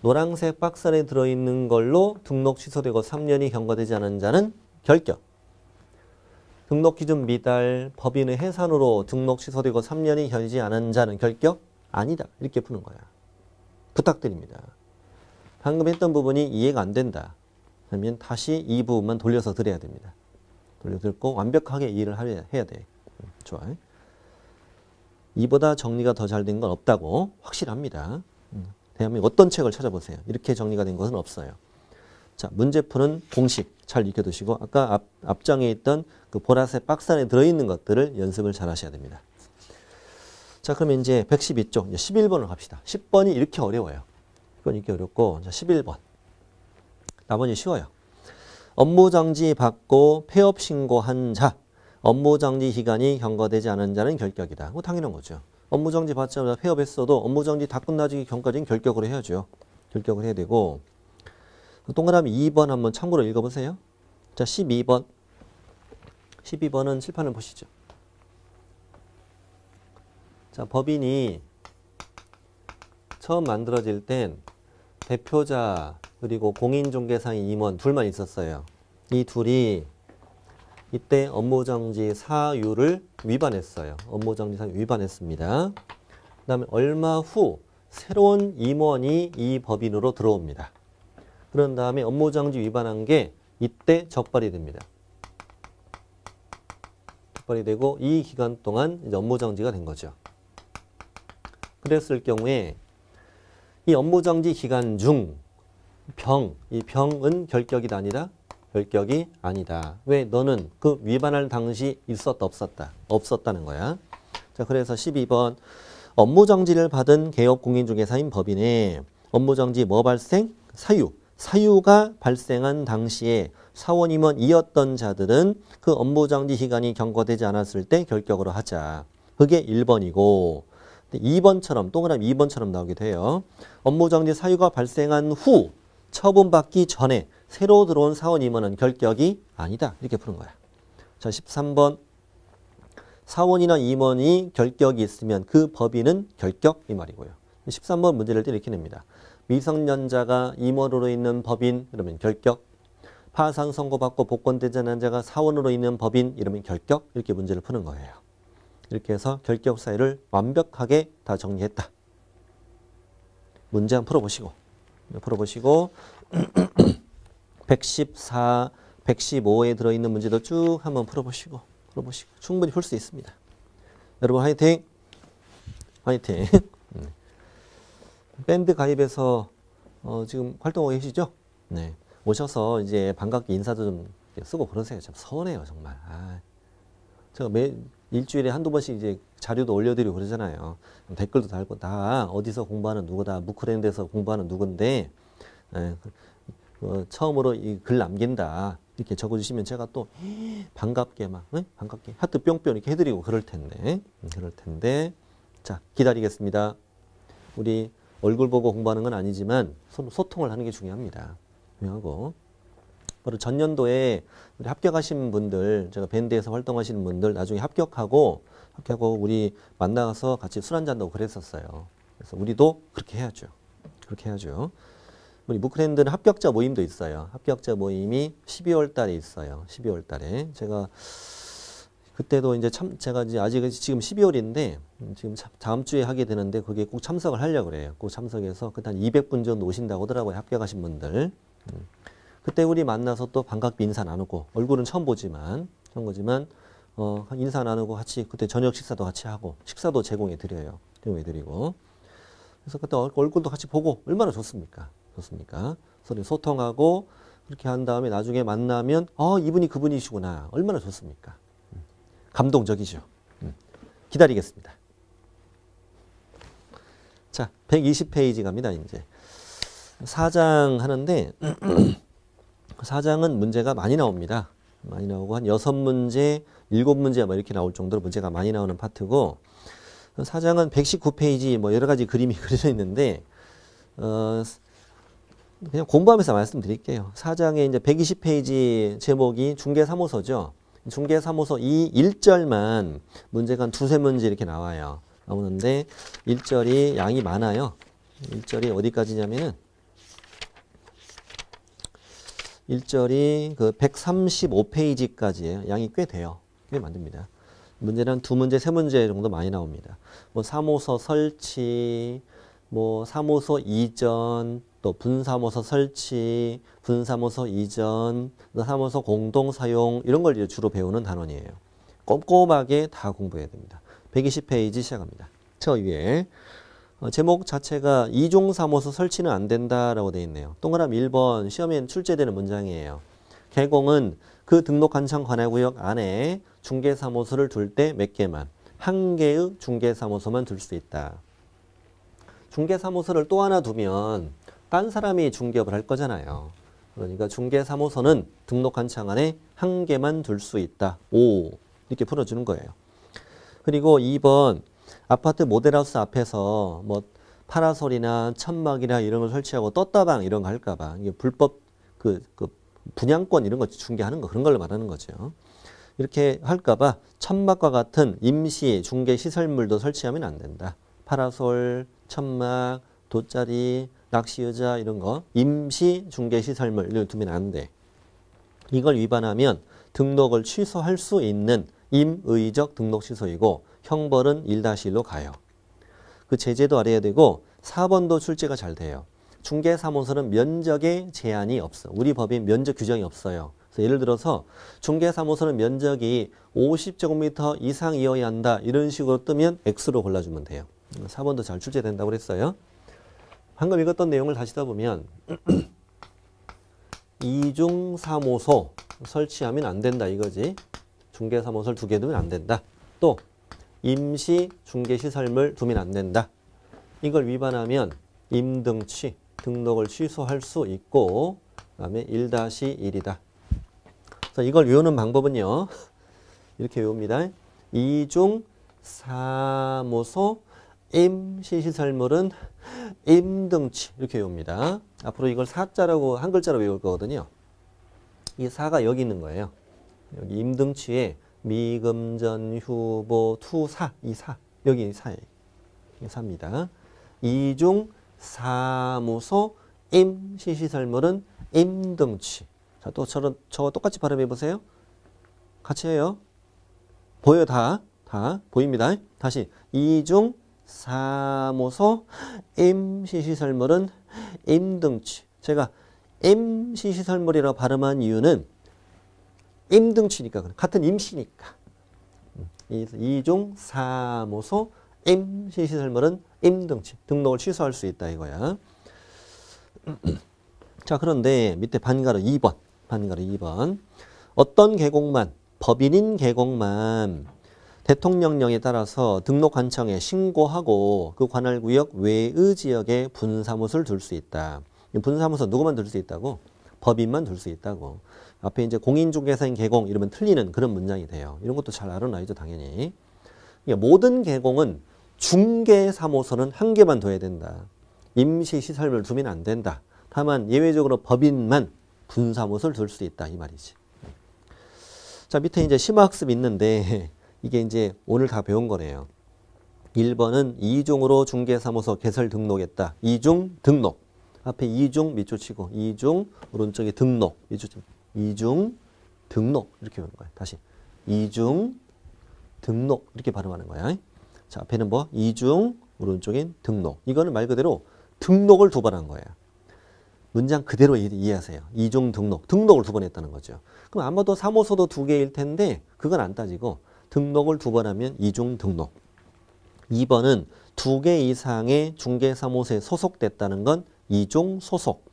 노란색 박스 안에 들어있는 걸로 등록 취소되고 3년이 경과되지 않은 자는 결격. 등록 기준 미달, 법인의 해산으로 등록 취소되고 3년이 겨지지 않은 자는 결격? 아니다. 이렇게 푸는 거야. 부탁드립니다. 방금 했던 부분이 이해가 안 된다. 그러면 다시 이 부분만 돌려서 들어야 됩니다. 돌려 듣고 완벽하게 이해를 해야 돼. 좋아요. 이보다 정리가 더 잘 된 건 없다고 확실합니다. 대한민국 어떤 책을 찾아보세요. 이렇게 정리가 된 것은 없어요. 자, 문제 푸는 공식 잘 익혀두시고 아까 앞장에 있던 그 보라색 박스 안에 들어있는 것들을 연습을 잘 하셔야 됩니다. 자, 그러면 이제 112쪽, 이제 11번을 갑시다. 10번이 이렇게 어려워요. 10번이 이렇게 어렵고, 자, 11번. 나머지 쉬워요. 업무정지 받고 폐업 신고한 자, 업무정지 기간이 경과되지 않은 자는 결격이다. 뭐 당연한 거죠. 업무정지 받자마자 폐업했어도 업무정지 다 끝나기 전까지는 결격을 해야죠. 결격을 해야 되고, 동그라미 2번 한번 참고로 읽어보세요. 자, 12번. 12번은 칠판을 보시죠. 자, 법인이 처음 만들어질 땐 대표자 그리고 공인중개사인 임원 둘만 있었어요. 이 둘이 이때 업무정지 사유를 위반했어요. 업무정지 사유 위반했습니다. 그 다음에 얼마 후 새로운 임원이 이 법인으로 들어옵니다. 그런 다음에 업무정지 위반한 게 이때 적발이 됩니다. 적발이 되고 이 기간 동안 이제 업무정지가 된 거죠. 그랬을 경우에 이 업무정지 기간 중 이 병은 결격이 아니라 결격이 아니다. 왜? 너는 그 위반할 당시 있었다 없었다? 없었다는 거야. 자, 그래서 12번 업무정지를 받은 개업공인중개사인 법인의 업무정지 뭐 발생? 사유가 발생한 당시에 사원 임원이었던 자들은 그 업무정지 기간이 경과되지 않았을 때 결격으로 하자. 그게 1번이고 2번처럼 동그라미 2번처럼 나오기도 해요. 업무정지 사유가 발생한 후 처분받기 전에 새로 들어온 사원 임원은 결격이 아니다. 이렇게 푸는 거야. 자, 13번 사원이나 임원이 결격이 있으면 그 법인은 결격 이 말이고요. 13번 문제를 이렇게 냅니다. 미성년자가 임원으로 있는 법인 이러면 결격. 파산 선고받고 복권되지 않은 자가 사원으로 있는 법인 이러면 결격. 이렇게 문제를 푸는 거예요. 이렇게 해서 결격 사유를 완벽하게 다 정리했다. 문제 한번 풀어보시고 114, 115에 들어있는 문제도 쭉 한번 풀어보시고 충분히 풀 수 있습니다. 여러분 화이팅! 화이팅! 밴드 가입해서 지금 활동하고 계시죠? 네. 오셔서 이제 반갑게 인사도 좀 쓰고 그러세요. 참 서운해요 정말. 제가 일주일에 한두 번씩 이제 자료도 올려드리고 그러잖아요. 댓글도 달고 다 어디서 공부하는 누구다. 무크랜드에서 공부하는 누군데 처음으로 이 글 남긴다. 이렇게 적어주시면 제가 또 반갑게 반갑게 하트 뿅뿅 이렇게 해드리고 그럴 텐데. 자, 기다리겠습니다. 우리 얼굴 보고 공부하는 건 아니지만 서로 소통을 하는 게 중요합니다. 중요하고. 바로 전년도에 우리 합격하신 분들, 제가 밴드에서 활동하시는 분들 나중에 합격하고 우리 만나서 같이 술 한잔도 그랬었어요. 그래서 우리도 그렇게 해야죠. 우리 무크랜드는 합격자 모임도 있어요. 합격자 모임이 12월 달에 있어요. 12월 달에. 제가 그때도 이제 제가 이제 아직 지금 12월인데 지금 다음 주에 하게 되는데 거기에 꼭 참석을 하려고 그래요. 꼭 참석해서 그때 한 200분 정도 오신다고 하더라고요. 합격하신 분들. 그때 우리 만나서 또 반갑게 인사 나누고 얼굴은 처음 보지만 인사 나누고 같이 그때 저녁 식사도 같이 하고 식사도 제공해 드리고 그래서 그때 얼굴도 같이 보고 얼마나 좋습니까? 서로 소통하고 그렇게 한 다음에 나중에 만나면 이분이 그분이시구나. 얼마나 좋습니까? 감동적이죠. 기다리겠습니다. 자, 120페이지 갑니다. 이제 4장 하는데 사장은 문제가 많이 나옵니다. 많이 나오고 한 6문제, 7문제 뭐 이렇게 나올 정도로 문제가 많이 나오는 파트고 사장은 119페이지 뭐 여러 가지 그림이 그려져 있는데 그냥 공부하면서 말씀드릴게요. 사장의 이제 120페이지 제목이 중개사무소죠. 중개사무소 이 1절만 문제가 한 두세 문제 이렇게 나오는데 1절이 양이 많아요. 1절이 어디까지냐면은 1절이 그 135페이지까지예요. 양이 꽤 돼요. 꽤 만듭니다. 문제는 두 문제, 세 문제 정도 많이 나옵니다. 뭐 사무소 설치, 뭐 사무소 이전, 또 분사무소 설치, 분사무소 이전, 사무소 공동 사용 이런 걸 주로 배우는 단원이에요. 꼼꼼하게 다 공부해야 됩니다. 120페이지 시작합니다. 저 위에 제목 자체가 이중 사무소 설치는 안 된다라고 되어 있네요. 동그라미 1번 시험에 출제되는 문장이에요. 개공은 그 등록 관청 관할구역 안에 중개사무소를 둘 때 몇 개만, 한 개의 중개사무소만 둘 수 있다. 중개사무소를 또 하나 두면 딴 사람이 중개업을 할 거잖아요. 그러니까 중개사무소는 등록 관청 안에 한 개만 둘 수 있다. 오, 이렇게 풀어주는 거예요. 그리고 2번 아파트 모델하우스 앞에서 뭐 파라솔이나 천막이나 이런 걸 설치하고 떴다방 이런 거 할까 봐. 이게 불법 그 분양권 이런 거 중개하는 거 그런 걸 말하는 거죠. 이렇게 할까 봐 천막과 같은 임시 중개 시설물도 설치하면 안 된다. 파라솔, 천막, 돗자리, 낚시 의자 이런 거 임시 중개 시설물 이걸 두면 안 돼. 이걸 위반하면 등록을 취소할 수 있는 임의적 등록 취소이고 형벌은 1-1로 가요. 그 제재도 알아야 되고 4번도 출제가 잘 돼요. 중개사무소는 면적에 제한이 없어. 우리 법인 면적 규정이 없어요. 그래서 예를 들어서 중개사무소는 면적이 50제곱미터 이상이어야 한다. 이런 식으로 뜨면 X로 골라주면 돼요. 4번도 잘 출제된다고 그랬어요. 방금 읽었던 내용을 다시 써보면 이중사무소 설치하면 안 된다 이거지. 중개사무소를 2개 두면 안 된다. 또 임시 중개시설물 두면 안 된다. 이걸 위반하면 임등취, 등록을 취소할 수 있고 그 다음에 1-1이다. 그래서 이걸 외우는 방법은요. 이렇게 외웁니다. 이중사무소 임시시설물은 임등취 이렇게 외웁니다. 앞으로 이걸 사자라고 한 글자로 외울 거거든요. 이 사가 여기 있는 거예요. 여기 임등취에 미금전, 휴보, 투사, 이 사. 여기 사예요. 이 사입니다. 이중 사무소 임시시설물은 임등취. 자, 또 저거 똑같이 발음해 보세요. 같이 해요. 보여요, 다 보입니다. 다시 이중 사무소 임시시설물은 임등취. 제가 임시시설물이라고 발음한 이유는 임등취니까 같은 임시니까. 이중 사무소 임시시설물은 임등취. 등록을 취소할 수 있다 이거야. 자, 그런데 밑에 반가로 2번. 어떤 계곡만, 법인인 계곡만 대통령령에 따라서 등록관청에 신고하고 그 관할구역 외의 지역에 분사무소를 둘 수 있다. 분사무소 누구만 둘 수 있다고? 법인만 둘 수 있다고. 앞에 이제 공인중개사인 계공 이러면 틀리는 그런 문장이 돼요. 이런 것도 잘 알아놔야죠, 당연히. 모든 계공은 중개사무소는 한 개만 둬야 된다. 임시시설물 두면 안 된다. 다만 예외적으로 법인만 분사무소를 둘 수 있다 이 말이지. 자, 밑에 이제 심화학습이 있는데 이게 이제 오늘 다 배운 거네요. 1번은 이중으로 중개사무소 개설 등록했다. 이중 등록. 앞에 이중 밑줄 치고 이중 오른쪽에 등록 밑줄 치고 이중 등록 이렇게 배우는 거야. 다시 이중 등록 이렇게 발음하는 거야. 자, 앞에는 뭐 이중 오른쪽엔 등록. 이거는 말 그대로 등록을 2번 한 거야. 문장 그대로 이해하세요. 이중 등록을 2번 했다는 거죠. 그럼 아마도 사무소도 2개일 텐데 그건 안 따지고 등록을 2번 하면 이중 등록. 2번은 2개 이상의 중개사무소에 소속됐다는 건 이중 소속.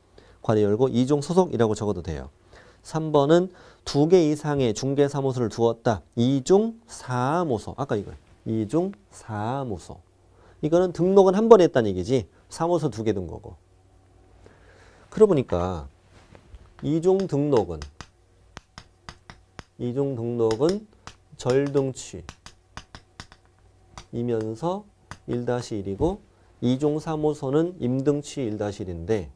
괄호 열고 이중 소속이라고 적어도 돼요. 3번은 2개 이상의 중개사무소를 두었다. 이중 사무소. 아까 이거 이중 사무소. 이거는 등록은 한 번 했다는 얘기지. 사무소 2개 둔 거고. 그러고 보니까 이중 등록은 절등취이면서 1-1이고 이중 사무소는 임등취 1-1인데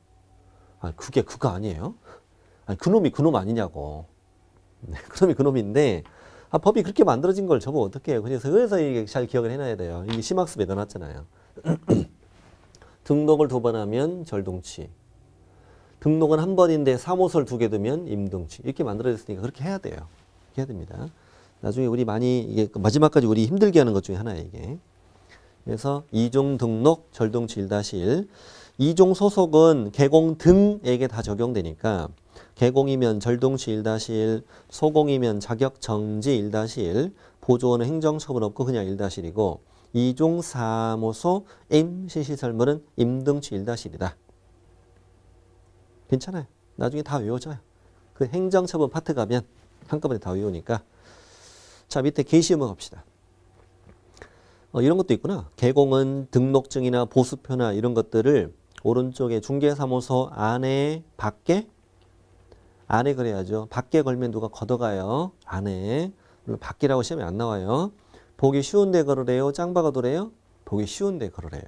그게 그거 아니에요? 아니, 그놈이 그놈 아니냐고. 네, 그놈이 그놈인데 아, 법이 그렇게 만들어진 걸 저거 어떻게 해요? 그래서 이게 잘 기억을 해놔야 돼요. 이게 심학습에 넣어놨잖아요. 등록을 2번 하면 절동치. 등록은 1번인데 사모소를 2개 두면 임등치. 이렇게 만들어졌으니까 그렇게 해야 돼요. 해야 됩니다. 나중에 우리 많이 이게 마지막까지 우리 힘들게 하는 것 중에 하나예요, 이게. 그래서 2종 등록 절동치 1-1. 2종 소속은 개공 등에게 다 적용되니까 개공이면 절동치 1-1, 소공이면 자격 정지 1-1, 보조원은 행정처분 없고 그냥 1-1이고 2종 사무소 임시시설물은 임등치 1-1이다. 괜찮아요. 나중에 다 외워져요. 그 행정처분 파트 가면 한꺼번에 다 외우니까. 자, 밑에 게시음을 갑시다. 이런 것도 있구나. 개공은 등록증이나 보수표나 이런 것들을 오른쪽에 중개사무소 안에 밖에 안에 그래야죠. 밖에 걸면 누가 걷어가요. 안에. 물론 밖이라고 시험에 안 나와요. 보기 쉬운데 걸으래요. 짱박아도래요. 보기 쉬운데 걸으래요.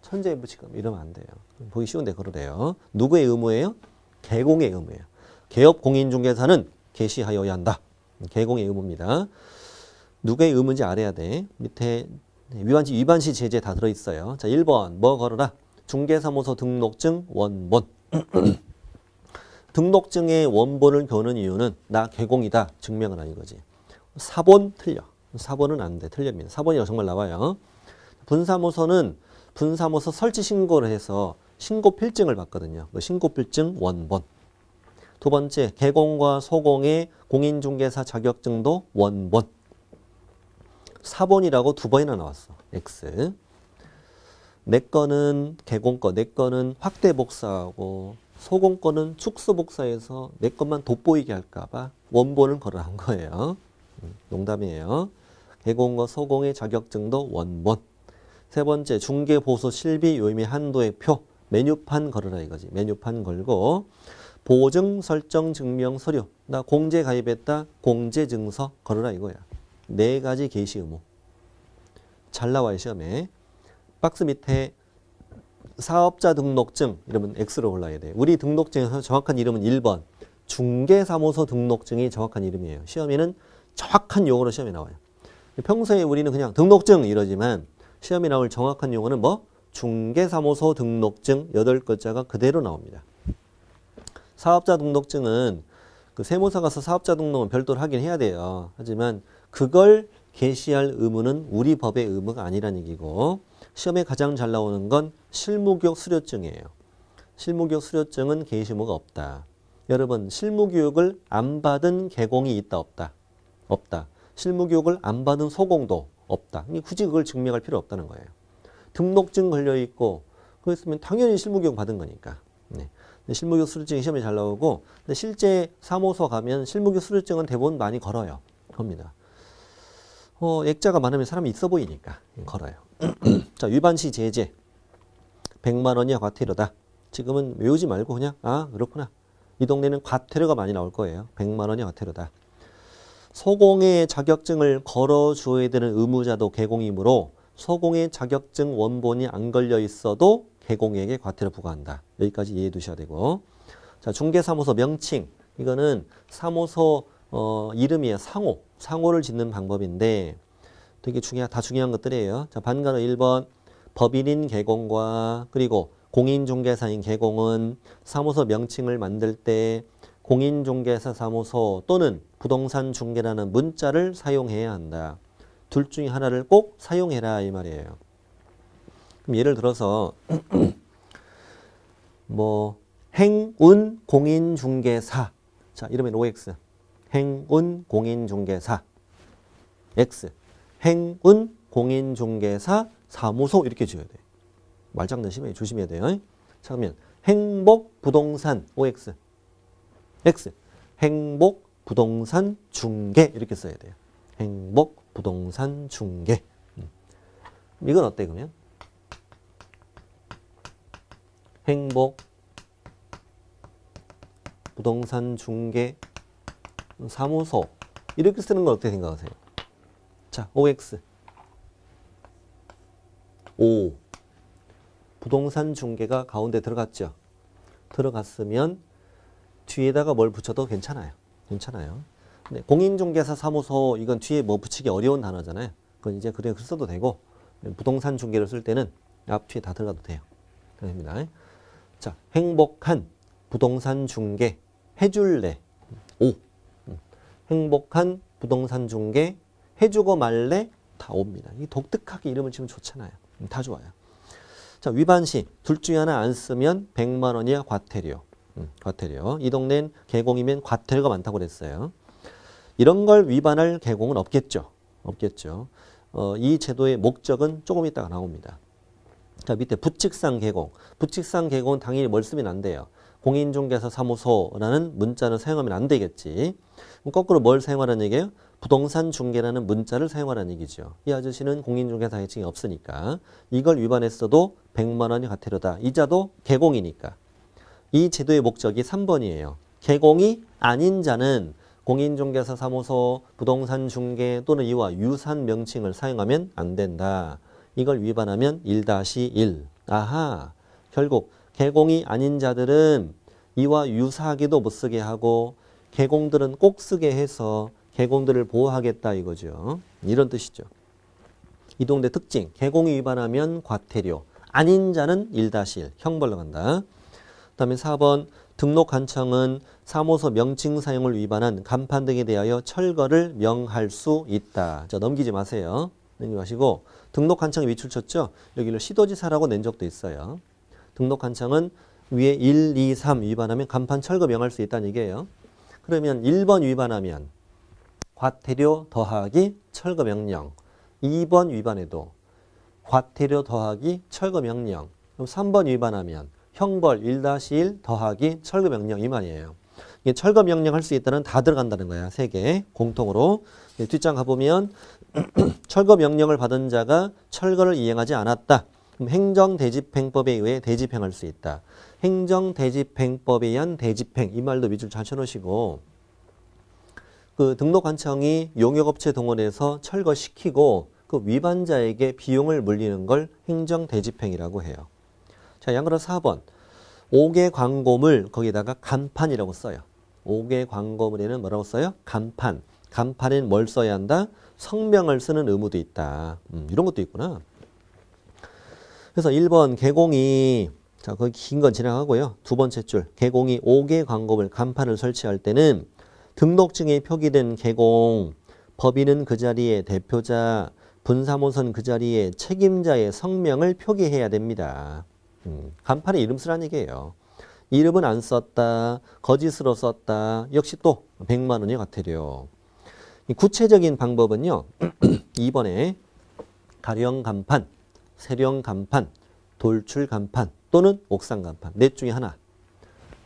천재부지금 이러면 안 돼요. 보기 쉬운데 걸으래요. 누구의 의무예요? 개공의 의무예요. 개업공인중개사는 개시하여야 한다. 개공의 의무입니다. 누구의 의무인지 알아야 돼. 밑에 위반시 제재 다 들어있어요. 자, 1번 뭐 걸어라? 중개사무소 등록증 원본. 등록증의 원본을 겨누는 이유는 나 개공이다. 증명은 아닌 거지. 4번 틀려. 4번은 안 돼. 틀립니다. 4번이라고 정말 나와요. 분사무소는 분사무소 설치 신고를 해서 신고 필증을 받거든요. 그 신고 필증 원본. 2번째, 개공과 소공의 공인중개사 자격증도 원본. 4번이라고 2번이나 나왔어. X. 내 거는 개공 거, 내 거는 확대 복사하고 소공 거는 축소 복사해서 내 것만 돋보이게 할까봐 원본을 걸어한 거예요. 농담이에요. 개공과 소공의 자격증도 원본. 3번째, 중개보수 실비 요임의 한도의 표, 메뉴판 걸어라 이거지. 메뉴판 걸고 보증 설정 증명 서류, 나 공제 가입했다, 공제 증서 걸어라 이거야. 4가지 게시 의무. 잘 나와요 시험에. 박스 밑에 사업자 등록증 이러면 X로 골라야 돼. 우리 등록증에서 정확한 이름은 1번. 중개사무소 등록증이 정확한 이름이에요. 시험에는 정확한 용어로 시험에 나와요. 평소에 우리는 그냥 등록증 이러지만 시험에 나올 정확한 용어는 뭐? 중개사무소 등록증 8글자가 그대로 나옵니다. 사업자 등록증은 그 세무사 가서 사업자 등록은 별도로 하긴 해야 돼요. 하지만 그걸 게시할 의무는 우리 법의 의무가 아니라는 얘기고 시험에 가장 잘 나오는 건 실무교육 수료증이에요. 실무교육 수료증은 게시 의무가 없다. 여러분 실무교육을 안 받은 개공이 있다 없다? 없다. 실무교육을 안 받은 소공도 없다. 굳이 그걸 증명할 필요 없다는 거예요. 등록증 걸려있고 그랬으면 당연히 실무교육 받은 거니까. 네. 실무교육 수료증이 시험에 잘 나오고 근데 실제 사무소 가면 실무교육 수료증은 대부분 많이 걸어요. 겁니다. 액자가 많으면 사람이 있어 보이니까 걸어요. 자, 위반시 제재 100만 원이야 과태료다. 지금은 외우지 말고 그냥 아 그렇구나. 이 동네는 과태료가 많이 나올 거예요. 100만 원이야 과태료다. 소공의 자격증을 걸어줘야 되는 의무자도 개공이므로 소공의 자격증 원본이 안 걸려 있어도 개공에게 과태료 부과한다. 여기까지 이해해 두셔야 되고. 자, 중개사무소 명칭. 이거는 사무소 이름이에요. 상호를 짓는 방법인데 되게 다 중요한 것들이에요. 자, 반가로 1번 법인인 개공과 그리고 공인중개사인 개공은 사무소 명칭을 만들 때 공인중개사 사무소 또는 부동산 중개라는 문자를 사용해야 한다. 둘 중에 하나를 꼭 사용해라 이 말이에요. 그럼 예를 들어서 뭐 행운 공인중개사 자 이러면 OX 행운 공인중개사 X 행운 공인중개사 사무소 이렇게 지어야 돼. 말장난 심해 조심해야 돼요. 자 그러면 행복부동산 OX X 행복부동산 중개 이렇게 써야 돼요. 행복부동산 중개. 이건 어때 그러면? 행복부동산 중개 사무소 이렇게 쓰는 건 어떻게 생각하세요? 자, OX O 부동산 중개가 가운데 들어갔죠. 들어갔으면 뒤에다가 뭘 붙여도 괜찮아요. 괜찮아요. 네, 공인중개사 사무소 이건 뒤에 뭐 붙이기 어려운 단어잖아요. 그건 이제 그래 써도 되고 부동산 중개를 쓸 때는 앞 뒤에 다 들어가도 돼요. 됩니다. 자, 행복한 부동산 중개 해줄래. 오. 행복한 부동산 중개 해주고 말래 다 옵니다. 이 독특하게 이름을 지으면 좋잖아요. 다 좋아요. 자, 위반 시 둘 중에 하나 안 쓰면 100만 원이야 과태료. 과태료. 이 동네는 개공이면 과태료가 많다고 그랬어요. 이런 걸 위반할 개공은 없겠죠. 없겠죠. 이 제도의 목적은 조금 이따가 나옵니다. 자, 밑에 부칙상 개공. 부칙상 개공은 당연히 뭘 쓰면 안 돼요. 공인중개사 사무소라는 문자는 사용하면 안 되겠지. 그럼 거꾸로 뭘 사용하라는 얘기예요? 부동산 중개라는 문자를 사용하라는 얘기죠. 이 아저씨는 공인중개사 자격증이 없으니까 이걸 위반했어도 100만 원이 과태료다. 이자도 개공이니까. 이 제도의 목적이 3번이에요. 개공이 아닌 자는 공인중개사 사무소, 부동산 중개 또는 이와 유사한 명칭을 사용하면 안 된다. 이걸 위반하면 1-1. 아하, 결국 개공이 아닌 자들은 이와 유사하게도 못 쓰게 하고 개공들은 꼭 쓰게 해서 개공들을 보호하겠다 이거죠. 이런 뜻이죠. 이 동네 특징, 개공이 위반하면 과태료, 아닌 자는 1-1, 형벌로 간다. 그 다음에 4번, 등록관청은 사무소 명칭 사용을 위반한 간판 등에 대하여 철거를 명할 수 있다. 자, 넘기지 마세요. 넘기마시고 등록관청에 밑줄 쳤죠? 여기를 시도지사라고 낸 적도 있어요. 등록관청은 위에 1, 2, 3 위반하면 간판 철거 명할 수 있다는 얘기예요. 그러면 1번 위반하면 과태료 더하기 철거 명령. 2번 위반해도 과태료 더하기 철거 명령. 그럼 3번 위반하면 형벌 1-1 더하기 철거 명령 이 말이에요. 이게 철거 명령 할 수 있다는 다 들어간다는 거야. 3개 공통으로. 뒷장 가보면 철거 명령을 받은 자가 철거를 이행하지 않았다. 그럼 행정대집행법에 의해 대집행할 수 있다. 행정대집행법에 의한 대집행 이 말도 밑줄 잘 쳐놓으시고 그 등록관청이 용역업체 동원해서 철거시키고 그 위반자에게 비용을 물리는 걸 행정대집행이라고 해요. 자, 양으로 4번. 5개 광고물 거기다가 간판이라고 써요. 5개 광고물에는 뭐라고 써요? 간판. 간판에는 뭘 써야 한다? 성명을 쓰는 의무도 있다. 이런 것도 있구나. 그래서 1번 개공이 자, 거기 긴 건 지나가고요. 두 번째 줄. 개공이 5개 광고물 간판을 설치할 때는 등록증에 표기된 개공, 법인은 그 자리에 대표자, 분사무소는 그 자리에 책임자의 성명을 표기해야 됩니다. 간판에 이름 쓰라는 얘기예요. 이름은 안 썼다, 거짓으로 썼다, 역시 또 100만 원이 과태료. 구체적인 방법은요. 2번에 가령 간판, 세령 간판, 돌출 간판 또는 옥상 간판 넷 중에 하나.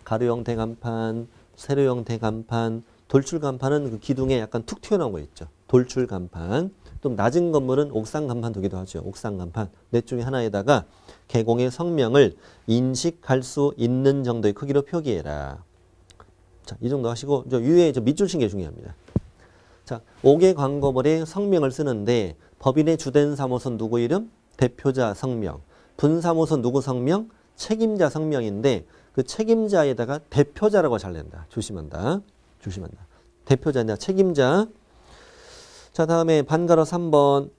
가로 형태 간판, 세로 형태 간판, 돌출 간판은 그 기둥에 약간 툭 튀어나온 거 있죠. 돌출 간판. 좀 낮은 건물은 옥상 간판 두기도 하죠. 옥상 간판. 넷 중에 하나에다가 개공의 성명을 인식할 수 있는 정도의 크기로 표기해라. 자, 이 정도 하시고 위에 밑줄 친 게 중요합니다. 자, 5개 광고물에 성명을 쓰는데 법인의 주된 사무소 누구 이름? 대표자 성명. 분사무소 누구 성명? 책임자 성명인데 그 책임자에다가 대표자라고 잘 낸다. 조심한다. 조심한다. 대표자냐 책임자. 자, 다음에 반가로 3번.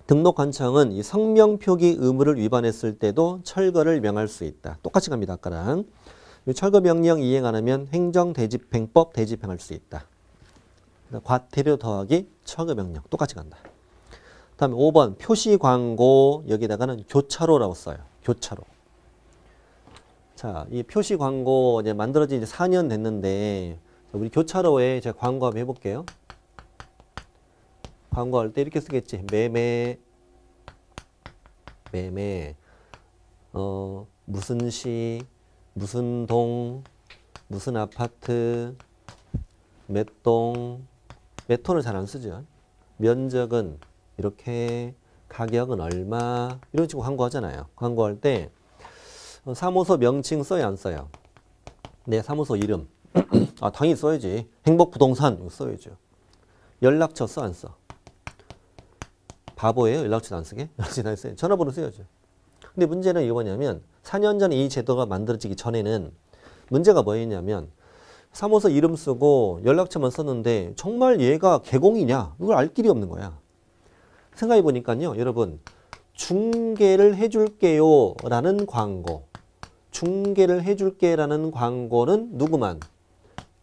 등록관청은 이 성명 표기 의무를 위반했을 때도 철거를 명할 수 있다. 똑같이 갑니다. 아까랑. 철거 명령 이행 안 하면 행정대집행법 대집행할 수 있다. 과태료 더하기 철거 명령 똑같이 간다. 다음에 5번 표시 광고 여기다가는 교차로라고 써요. 교차로. 자, 이 표시 광고 이제 만들어진 이제 4년 됐는데 우리 교차로에 제가 광고 한번 해볼게요. 광고할 때 이렇게 쓰겠지. 매매 무슨 시 무슨 동 무슨 아파트 몇 동 몇 톤을 잘 안 쓰죠. 면적은 이렇게 가격은 얼마 이런 식으로 광고하잖아요. 광고할 때 사무소 명칭 써요 안 써요? 네, 사무소 이름. 아, 당연히 써야지. 행복부동산 이거 써야죠. 연락처 써 안 써? 바보예요? 연락처도 안 쓰게? 연락처도 안 써요. 전화번호 써야죠. 근데 문제는 이거 뭐냐면 4년 전에 이 제도가 만들어지기 전에는 문제가 뭐였냐면 사무소 이름 쓰고 연락처만 썼는데 정말 얘가 개공이냐? 이걸 알 길이 없는 거야. 생각해 보니까요. 여러분 중개를 해줄게요 라는 광고, 중개를 해줄게 라는 광고는 누구만?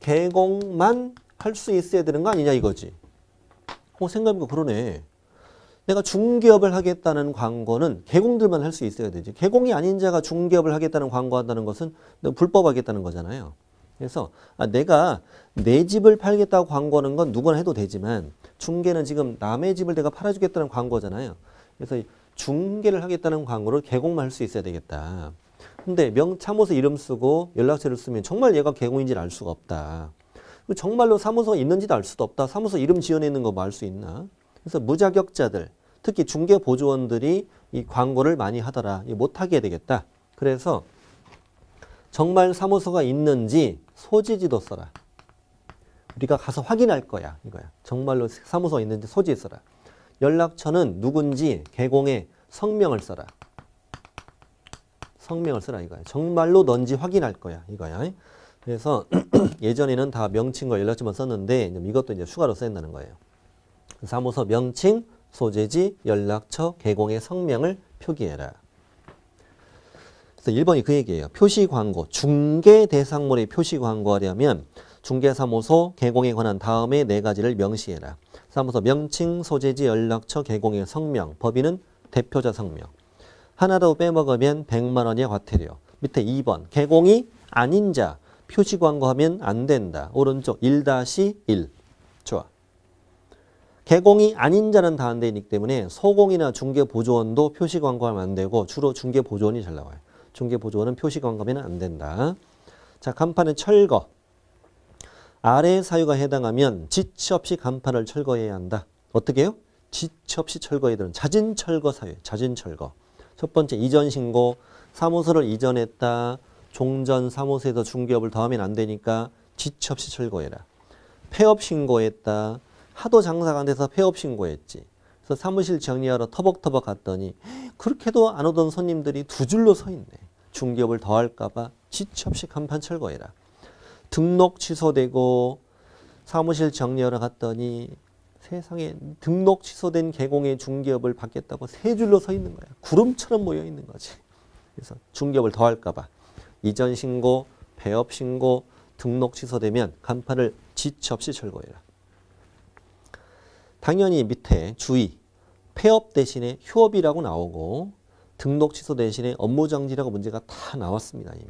개공만 할 수 있어야 되는 거 아니냐 이거지. 생각해보니까 그러네. 내가 중개업을 하겠다는 광고는 개공들만 할 수 있어야 되지. 개공이 아닌 자가 중개업을 하겠다는 광고한다는 것은 불법하겠다는 거잖아요. 그래서 내가 내 집을 팔겠다고 광고하는 건 누구나 해도 되지만 중개는 지금 남의 집을 내가 팔아주겠다는 광고잖아요. 그래서 중개를 하겠다는 광고를 개공만 할 수 있어야 되겠다. 근데 사무소 이름 쓰고 연락처를 쓰면 정말 얘가 개공인지를 알 수가 없다. 정말로 사무소가 있는지도 알 수도 없다. 사무소 이름 지어내는 거 뭐 알 수 있나? 그래서 무자격자들, 특히 중개보조원들이 이 광고를 많이 하더라. 못하게 해야 되겠다. 그래서 정말 사무소가 있는지 소지지도 써라. 우리가 가서 확인할 거야. 이거야. 정말로 사무소가 있는지 소지지 써라. 연락처는 누군지 개공에 성명을 써라. 성명을 쓰라 이거야. 정말로 넌지 확인할 거야. 이거야. 그래서 예전에는 다 명칭과 연락처만 썼는데 이것도 이제 추가로 써야 된다는 거예요. 사무소 명칭, 소재지, 연락처, 개공의 성명을 표기해라. 그래서 1번이 그 얘기예요. 표시 광고, 중개 대상물의 표시 광고하려면 중개사무소 개공에 관한 다음에 4가지를 명시해라. 사무소 명칭, 소재지, 연락처, 개공의 성명, 법인은 대표자 성명. 하나도 빼먹으면 100만 원이야 과태료. 밑에 2번, 개공이 아닌 자, 표시 광고하면 안 된다. 오른쪽 1-1. 좋아. 개공이 아닌 자는 다 안 되기 때문에 소공이나 중개보조원도 표시 광고하면 안 되고 주로 중개보조원이 잘 나와요. 중개보조원은 표시 광고하면 안 된다. 자, 간판은 철거. 아래 사유가 해당하면 지체 없이 간판을 철거해야 한다. 어떻게 해요? 지체 없이 철거해야 되는 잦은 철거 사유. 잦은 철거. 첫 번째 이전 신고. 사무소를 이전했다. 종전 사무소에서 중개업을 더하면 안 되니까 지체 없이 철거해라. 폐업 신고했다. 하도 장사가 안 돼서 폐업 신고했지. 그래서 사무실 정리하러 터벅터벅 갔더니 그렇게도 안 오던 손님들이 2줄로 서 있네. 중개업을 더할까 봐 지체 없이 간판 철거해라. 등록 취소되고 사무실 정리하러 갔더니 세상에 등록 취소된 개공의 중개업을 받겠다고 3줄로 서 있는 거야. 구름처럼 모여 있는 거지. 그래서 중개업을 더할까 봐 이전 신고, 폐업 신고, 등록 취소되면 간판을 지체 없이 철거해라. 당연히 밑에 주의, 폐업 대신에 휴업이라고 나오고 등록 취소 대신에 업무정지라고 문제가 다 나왔습니다. 이미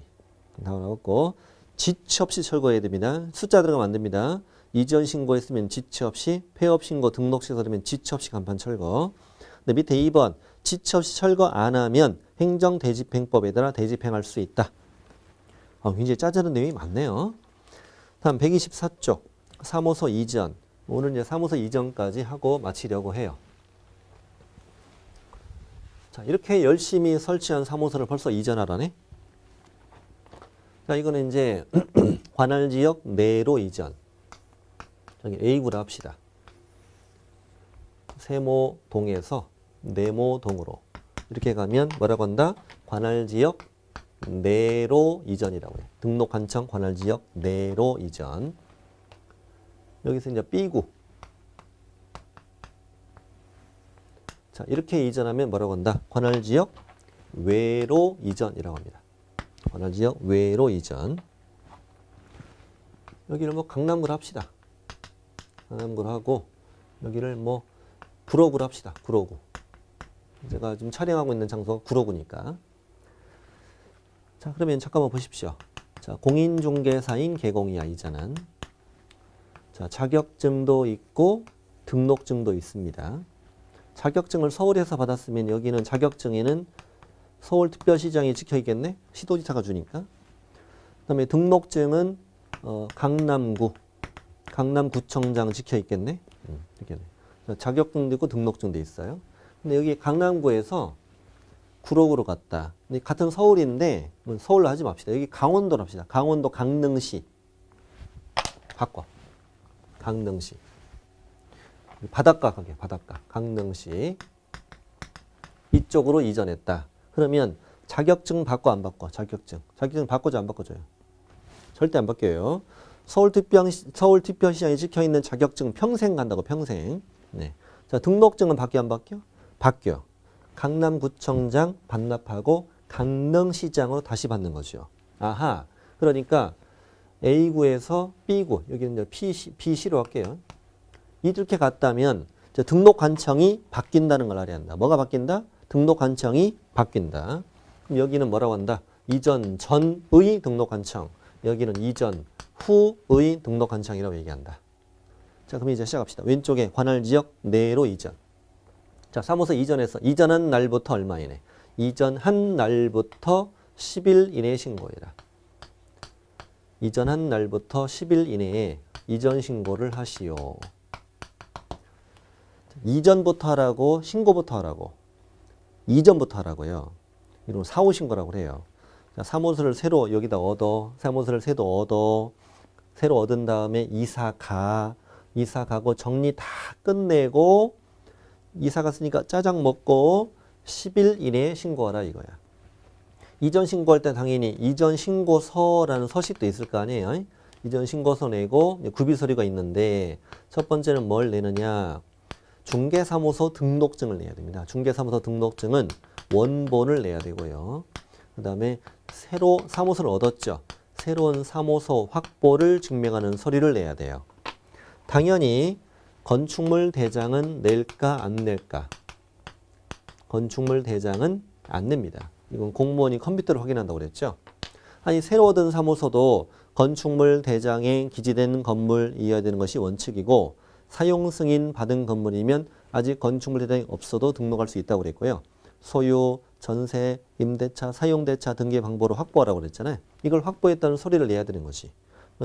다 나왔고 지체 없이 철거해야 됩니다. 숫자 들어가면 안 됩니다. 이전 신고했으면 지체 없이, 폐업 신고, 등록 취소되면 지체 없이 간판 철거. 근데 밑에 2번 지체 없이 철거 안 하면 행정대집행법에 따라 대집행할 수 있다. 굉장히 짜잘한 내용이 많네요. 다음 124쪽 사무소 이전. 오늘 이제 사무소 이전까지 하고 마치려고 해요. 자, 이렇게 열심히 설치한 사무소를 벌써 이전하라네. 자, 이거는 이제 관할 지역 내로 이전. 여기 A구로 합시다. 세모동에서 네모동으로 이렇게 가면 뭐라고 한다? 관할 지역 내로 이전이라고 해요. 등록 관청 관할 지역 내로 이전. 여기서 이제 B구. 자, 이렇게 이전하면 뭐라고 한다? 관할 지역 외로 이전이라고 합니다. 관할 지역 외로 이전. 여기를 뭐 강남구로 합시다. 강남구로 하고 여기를 뭐 구로구로 합시다. 구로구. 제가 지금 촬영하고 있는 장소가 구로구니까. 자, 그러면 잠깐만 보십시오. 자, 공인중개사인 개공이야, 이전은. 자, 자격증도 있고 등록증도 있습니다. 자격증을 서울에서 받았으면 여기는 자격증에는 서울특별시장이 찍혀 있겠네? 시도지사가 주니까. 그다음에 등록증은 강남구, 강남구청장 찍혀 있겠네? 이렇게. 자격증도 있고 등록증도 있어요. 근데 여기 강남구에서 구로구로 갔다. 근데 같은 서울인데 서울로 하지 맙시다. 여기 강원도로 합시다. 강원도 강릉시. 바꿔. 강릉시. 바닷가 가게. 바닷가. 강릉시. 이쪽으로 이전했다. 그러면 자격증 바꿔 안 바꿔? 자격증. 자격증 바꿔줘 안 바꿔줘요? 절대 안 바뀌어요. 서울특별시장에 찍혀있는 자격증 평생 간다고, 평생. 네. 자, 등록증은 바뀌어 안 바뀌어? 바뀌어. 강남구청장 반납하고 강릉시장으로 다시 받는 거죠. 아하. 그러니까 A구에서 B구, 여기는 이제 B시로 할게요. 이렇게 갔다면 등록관청이 바뀐다는 걸 알아야 한다. 뭐가 바뀐다? 등록관청이 바뀐다. 그럼 여기는 뭐라고 한다? 이전 전의 등록관청. 여기는 이전 후의 등록관청이라고 얘기한다. 자, 그럼 이제 시작합시다. 왼쪽에 관할지역 내로 이전. 자, 사무소 이전해서 이전한 날부터 얼마 이내? 이전한 날부터 10일 이내에 신고해라. 이전한 날부터 10일 이내에 이전 신고를 하시오. 이전부터 하라고, 신고부터 하라고. 이전부터 하라고요. 이런 사후 신고라고 그래요. 자, 사무소를 새로 여기다 얻어. 사무소를 새로 얻은 다음에 이사 가고 정리 다 끝내고 이사 갔으니까 짜장 먹고 10일 이내에 신고하라 이거야. 이전 신고할 때 당연히 이전 신고서라는 서식도 있을 거 아니에요. 이전 신고서 내고 구비 서류가 있는데 첫 번째는 뭘 내느냐. 중개사무소 등록증을 내야 됩니다. 중개사무소 등록증은 원본을 내야 되고요. 그 다음에 새로 사무소를 얻었죠. 새로운 사무소 확보를 증명하는 서류를 내야 돼요. 당연히 건축물 대장은 낼까 안 낼까? 건축물 대장은 안 냅니다. 이건 공무원이 컴퓨터로 확인한다고 그랬죠. 아니 새로 얻은 사무소도 건축물 대장에 기재된 건물이어야 되는 것이 원칙이고 사용 승인 받은 건물이면 아직 건축물 대장이 없어도 등록할 수 있다고 그랬고요. 소유, 전세, 임대차, 사용대차 등기의 방법으로 확보하라고 그랬잖아요. 이걸 확보했다는 소리를 내야 되는 것이.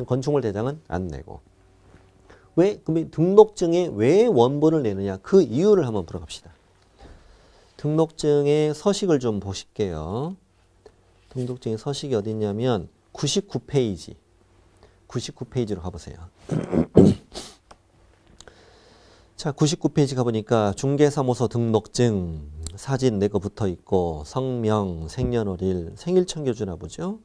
건축물 대장은 안 내고. 그럼 등록증에 왜 원본을 내느냐? 그 이유를 한번 풀어갑시다. 등록증의 서식을 좀 보실게요. 등록증의 서식이 어디 있냐면 99페이지. 99페이지로 가보세요. 자, 99페이지 가보니까 중개사무소 등록증 사진 내 거 붙어 있고 성명, 생년월일, 생일 챙겨주나 보죠.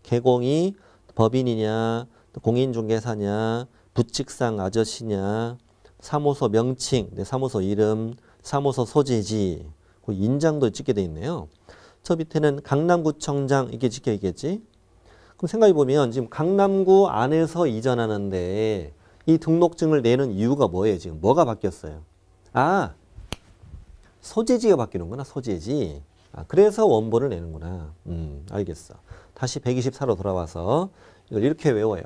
개공이 법인이냐, 공인중개사냐, 부칙상 아저씨냐, 사무소 명칭, 내 사무소 이름, 사무소 소재지, 그 인장도 찍게 돼 있네요. 저 밑에는 강남구청장 이게 찍혀 있겠지. 그럼 생각해 보면 지금 강남구 안에서 이전하는데 이 등록증을 내는 이유가 뭐예요? 지금 뭐가 바뀌었어요? 아, 소재지가 바뀌는구나. 소재지. 아, 그래서 원본을 내는구나. 알겠어. 다시 124로 돌아와서 이걸 이렇게 외워요.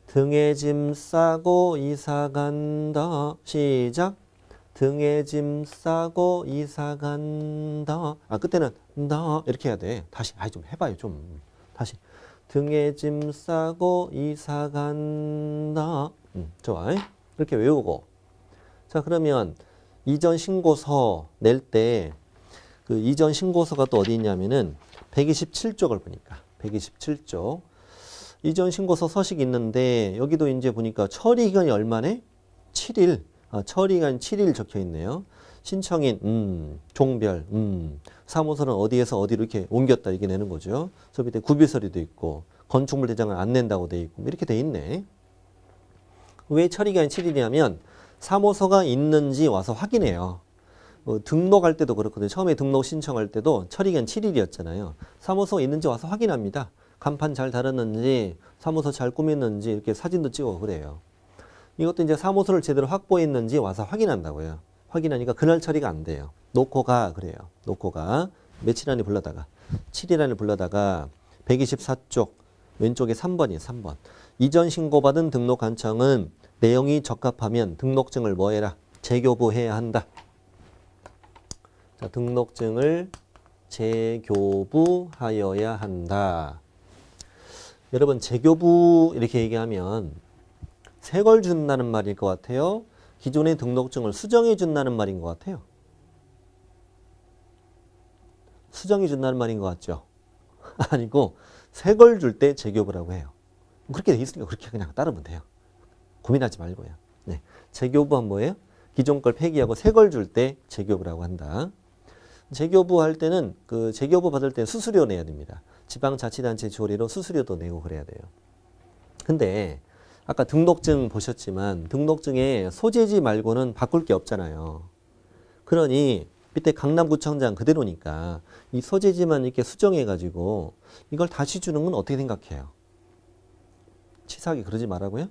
등에 짐 싸고 이사 간다. 시작. 등에 짐 싸고 이사 간다. 아, 그때는 나 이렇게 해야 돼. 다시 좀 해봐요. 좀 다시. 등에 짐 싸고 이사 간다. 좋아. 이렇게 외우고. 자, 그러면 이전 신고서 낼 때 그 이전 신고서가 또 어디 있냐면은 127쪽을 보니까 127쪽. 이전 신고서 서식이 있는데 여기도 이제 보니까 처리 기간이 얼마네? 7일. 처리 기간 7일 적혀 있네요. 신청인, 종별, 사무소는 어디에서 어디로 이렇게 옮겼다 이게 내는 거죠. 저 밑에 구비서류도 있고 건축물 대장을 안 낸다고 돼 있고 이렇게 돼 있네. 왜 처리 기간이 7일이냐면 사무소가 있는지 와서 확인해요. 등록할 때도 그렇거든요. 처음에 등록 신청할 때도 처리 기간 7일이었잖아요. 사무소가 있는지 와서 확인합니다. 간판 잘 달았는지, 사무소 잘 꾸몄는지 이렇게 사진도 찍어 그래요. 이것도 이제 사무소를 제대로 확보했는지 와서 확인한다고요. 확인하니까 그날 처리가 안 돼요. 놓고 가 그래요. 놓고 가. 며칠 안에 불러다가 7일 안에 불러다가 124쪽 왼쪽에 3번이에요. 3번. 이전 신고받은 등록관청은 내용이 적합하면 등록증을 뭐 해라? 재교부해야 한다. 자, 등록증을 재교부하여야 한다. 여러분 재교부 이렇게 얘기하면 새 걸 준다는 말일 것 같아요. 기존의 등록증을 수정해 준다는 말인 것 같아요. 수정해 준다는 말인 것 같죠? 아니고 새 걸 줄 때 재교부라고 해요. 그렇게 돼 있으니까 그렇게 그냥 따르면 돼요. 고민하지 말고요. 네. 재교부한 뭐예요? 기존 걸 폐기하고 새 걸 줄 때 재교부라고 한다. 재교부 할 때는 그 재교부 받을 때 수수료 내야 됩니다. 지방자치단체 조례로 수수료도 내고 그래야 돼요. 근데 아까 등록증 보셨지만 등록증에 소재지 말고는 바꿀 게 없잖아요. 그러니 밑에 강남구청장 그대로니까 이 소재지만 이렇게 수정해가지고 이걸 다시 주는 건 어떻게 생각해요? 치사하게 그러지 말라고요?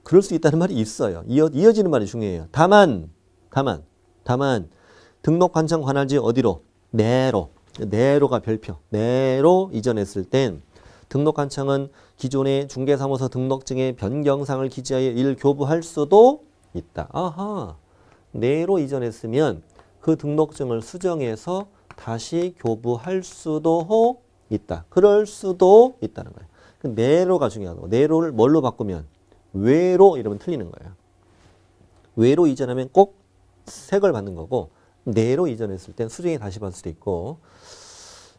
그럴 수 있다는 말이 있어요. 이어지는 말이 중요해요. 다만 등록관청 관할지 어디로? 내로가 별표. 내로 이전했을 땐 등록관청은 기존의 중개사무소 등록증의 변경사항을 기재하여 이를 교부할 수도 있다. 아하. 내로 이전했으면 그 등록증을 수정해서 다시 교부할 수도 있다. 그럴 수도 있다는 거예요. 내로가 중요하다고. 내로를 뭘로 바꾸면? 외로 이러면 틀리는 거예요. 외로 이전하면 꼭 색을 받는 거고 내로 이전했을 땐 수정이 다시 받을 수도 있고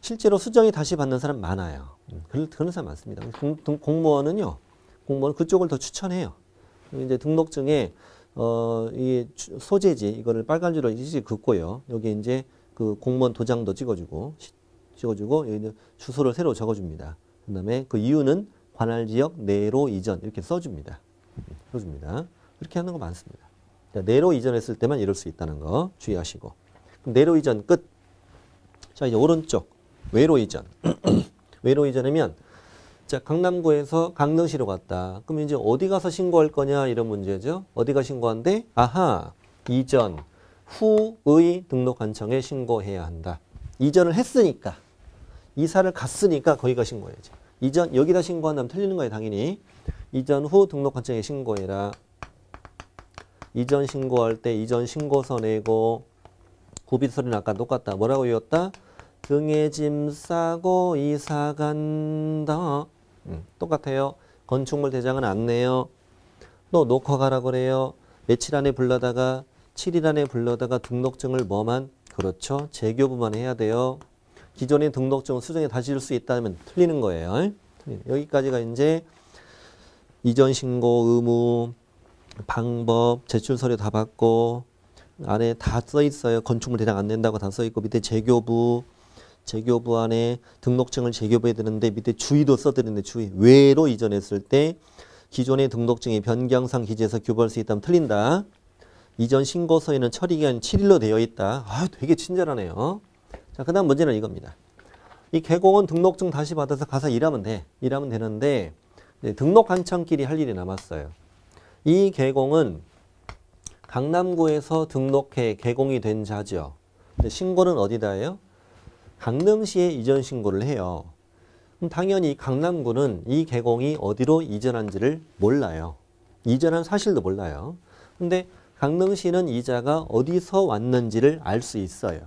실제로 수정이 다시 받는 사람 많아요. 그런 사람 많습니다. 공무원은 그쪽을 더 추천해요. 이제 등록증에 이 소재지 이거를 빨간 줄로 일찍 긋고요. 여기 이제 그 공무원 도장도 찍어주고 여기 주소를 새로 적어줍니다. 그다음에 그 이유는 관할 지역 내로 이전 이렇게 써줍니다. 그렇게 하는 거 많습니다. 내로 이전했을 때만 이럴 수 있다는 거 주의하시고. 그럼 내로 이전 끝. 자 이제 오른쪽 외로 이전. 외로 이전하면 자 강남구에서 강릉시로 갔다. 그럼 이제 어디 가서 신고할 거냐 이런 문제죠. 어디가 신고한대? 아하 이전 후의 등록관청에 신고해야 한다. 이전을 했으니까 이사를 갔으니까 거기가 신고해야지. 이전 여기다 신고한다면 틀리는 거예요. 당연히. 이전 후 등록관청에 신고해라. 이전 신고할 때 이전 신고서 내고 구비서리는 아까 똑같다. 뭐라고 외웠다? 등에 짐 싸고 이사 간다. 똑같아요. 건축물 대장은 안 내요. 너 놓고 가라 그래요. 며칠 안에 불러다가 7일 안에 불러다가 등록증을 뭐만? 그렇죠. 재교부만 해야 돼요. 기존의 등록증 수정에 다시 줄 수 있다면 틀리는 거예요. 여기까지가 이제 이전 신고 의무, 방법, 제출 서류 다 받고 안에 다 써 있어요. 건축물 대장 안 낸다고 다 써 있고 밑에 재교부 안에 등록증을 재교부해야 되는데 밑에 주의도 써드리는데 주의. 외로 이전했을 때 기존의 등록증이 변경상 기재해서 교부할 수 있다면 틀린다. 이전 신고서에는 처리기간 7일로 되어 있다. 아, 되게 친절하네요. 자, 그 다음 문제는 이겁니다. 이 개공은 등록증 다시 받아서 가서 일하면 되는데 등록관청끼리 할 일이 남았어요. 이 개공은 강남구에서 등록해 개공이 된 자죠. 근데 신고는 어디다 해요? 강릉시에 이전 신고를 해요. 그럼 당연히 강남구는 이 개공이 어디로 이전한지를 몰라요. 이전한 사실도 몰라요. 근데 강릉시는 이자가 어디서 왔는지를 알 수 있어요.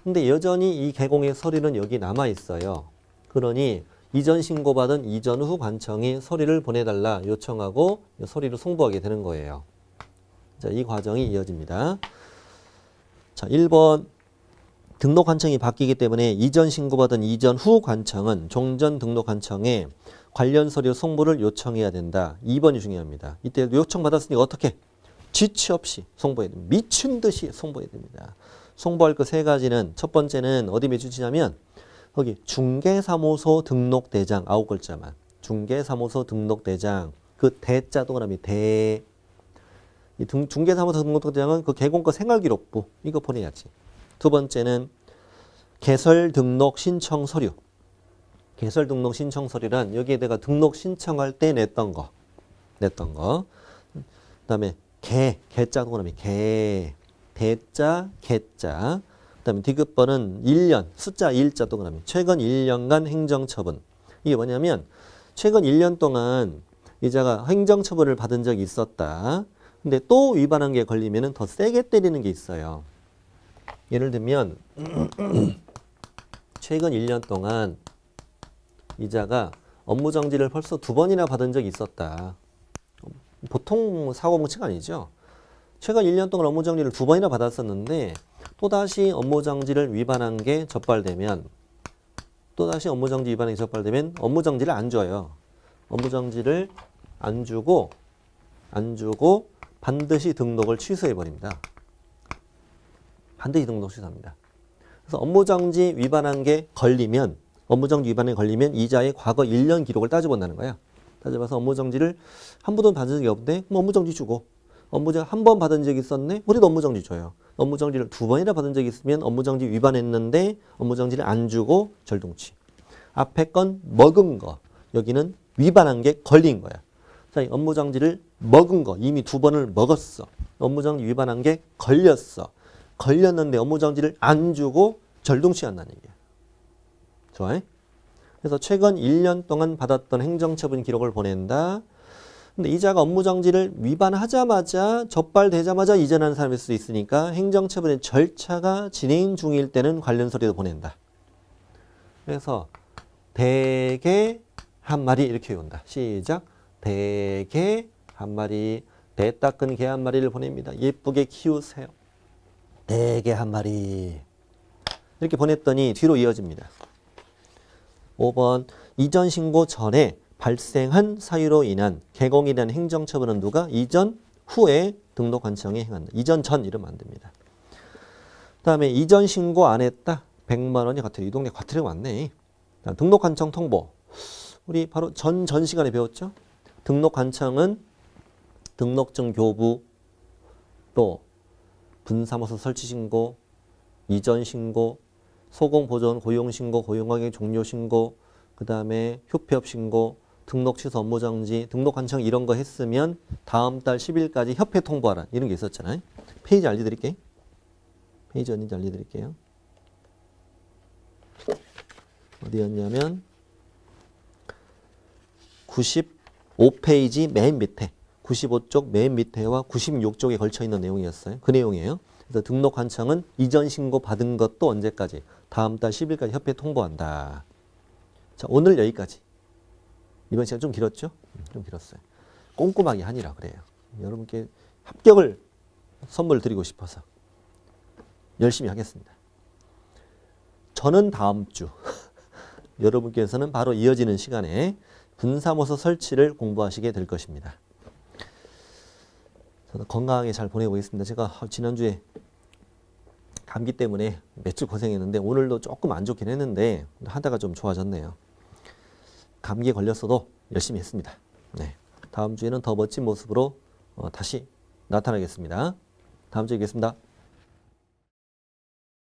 근데 여전히 이 개공의 서류는 여기 남아 있어요. 그러니 이전 신고받은 이전 후 관청이 서류를 보내달라 요청하고 서류를 송부하게 되는 거예요. 자, 이 과정이 이어집니다. 자, 1번 등록 관청이 바뀌기 때문에 이전 신고받은 이전 후 관청은 종전 등록 관청에 관련 서류 송부를 요청해야 된다. 2번이 중요합니다. 이때 요청받았으니까 어떻게? 지체 없이 송부해야 됩니다. 미친 듯이 송부해야 됩니다. 송부할 그 세 가지는 첫 번째는 어디 몇 주치냐면 거기 중개사무소 등록대장 9글자만 중개사무소 등록대장 그 대자 동그라미 대 중개사무소 등록대장은 그 개공과 생활기록부 이거 보내야지. 두 번째는 개설 등록 신청 서류. 개설 등록 신청 서류란 여기에 내가 등록 신청할 때 냈던 거. 그다음에 개자 동그라미 대자 개자. 그다음에 디귿번은 1년 숫자 1자 동그라미 최근 1년간 행정처분. 이게 뭐냐면 최근 1년 동안 이자가 행정처분을 받은 적이 있었다. 근데 또 위반한 게 걸리면 더 세게 때리는 게 있어요. 예를 들면 최근 1년 동안 이자가 업무정지를 벌써 2번이나 받은 적이 있었다. 보통 사고뭉치가 아니죠. 최근 1년 동안 업무정지를 2번이나 받았었는데 또다시 업무정지를 위반한 게 적발되면 업무정지를 안 줘요. 업무정지를 안 주고 반드시 등록을 취소해버립니다. 반드시 등록 취소합니다. 그래서 업무정지 위반한 게 걸리면 이자의 과거 1년 기록을 따져본다는 거야. 따져봐서 업무정지를 한 번도 받은 적이 없는데 그럼 업무정지 주고 업무정지 한 번 받은 적이 있었네? 우리도 업무정지 줘요. 업무정지를 2번이나 받은 적이 있으면 업무정지 위반했는데 업무정지를 안 주고 절동치. 앞에 건 먹은 거. 여기는 위반한 게 걸린 거야. 자, 업무정지를 먹은 거. 이미 2번을 먹었어. 업무정지 위반한 게 걸렸어. 걸렸는데 업무정지를 안 주고 절동치 한다는 얘기야. 좋아요? 그래서 최근 1년 동안 받았던 행정처분 기록을 보낸다. 근데 이자가 업무정지를 위반하자마자 적발되자마자 이전하는 사람일 수 있으니까 행정처분의 절차가 진행 중일 때는 관련 서류도 보낸다. 그래서 대개 한 마리 이렇게 외운다. 시작. 대개 한 마리. 대 닦은 개 한 마리를 보냅니다. 예쁘게 키우세요. 대개 한 마리. 이렇게 보냈더니 뒤로 이어집니다. 5번 이전 신고 전에 발생한 사유로 인한 개공에 대한 행정처분은 누가? 이전 후에 등록관청이 행한다. 이전 전 이러면 안 됩니다. 그 다음에 이전 신고 안 했다. 100만 원이 과태료. 이 동네 과태료 많네. 등록관청 통보. 우리 바로 전 시간에 배웠죠? 등록관청은 등록증 교부, 또 분사무소 설치 신고, 이전 신고, 소공보존 고용신고, 고용관계 종료신고, 그 다음에 휴폐업 신고, 등록 취소 업무정지, 등록관청 이런 거 했으면 다음 달 10일까지 협회 통보하라. 이런 게 있었잖아요. 페이지 알려드릴게요. 페이지 어딘지 알려드릴게요. 어디였냐면 95페이지 맨 밑에 95쪽 맨 밑에와 96쪽에 걸쳐있는 내용이었어요. 그 내용이에요. 그래서 등록관청은 이전 신고 받은 것도 언제까지? 다음 달 10일까지 협회 통보한다. 자, 오늘 여기까지. 이번 시간 좀 길었죠? 좀 길었어요. 꼼꼼하게 하니라 그래요. 여러분께 합격을 선물 드리고 싶어서 열심히 하겠습니다. 저는 다음 주 여러분께서는 바로 이어지는 시간에 분사무소 설치를 공부하시게 될 것입니다. 저도 건강하게 잘 보내고 있습니다. 제가 지난주에 감기 때문에 며칠 고생했는데 오늘도 조금 안 좋긴 했는데 하다가 좀 좋아졌네요. 감기에 걸렸어도 열심히 했습니다. 네. 다음 주에는 더 멋진 모습으로 다시 나타나겠습니다. 다음 주에 뵙겠습니다.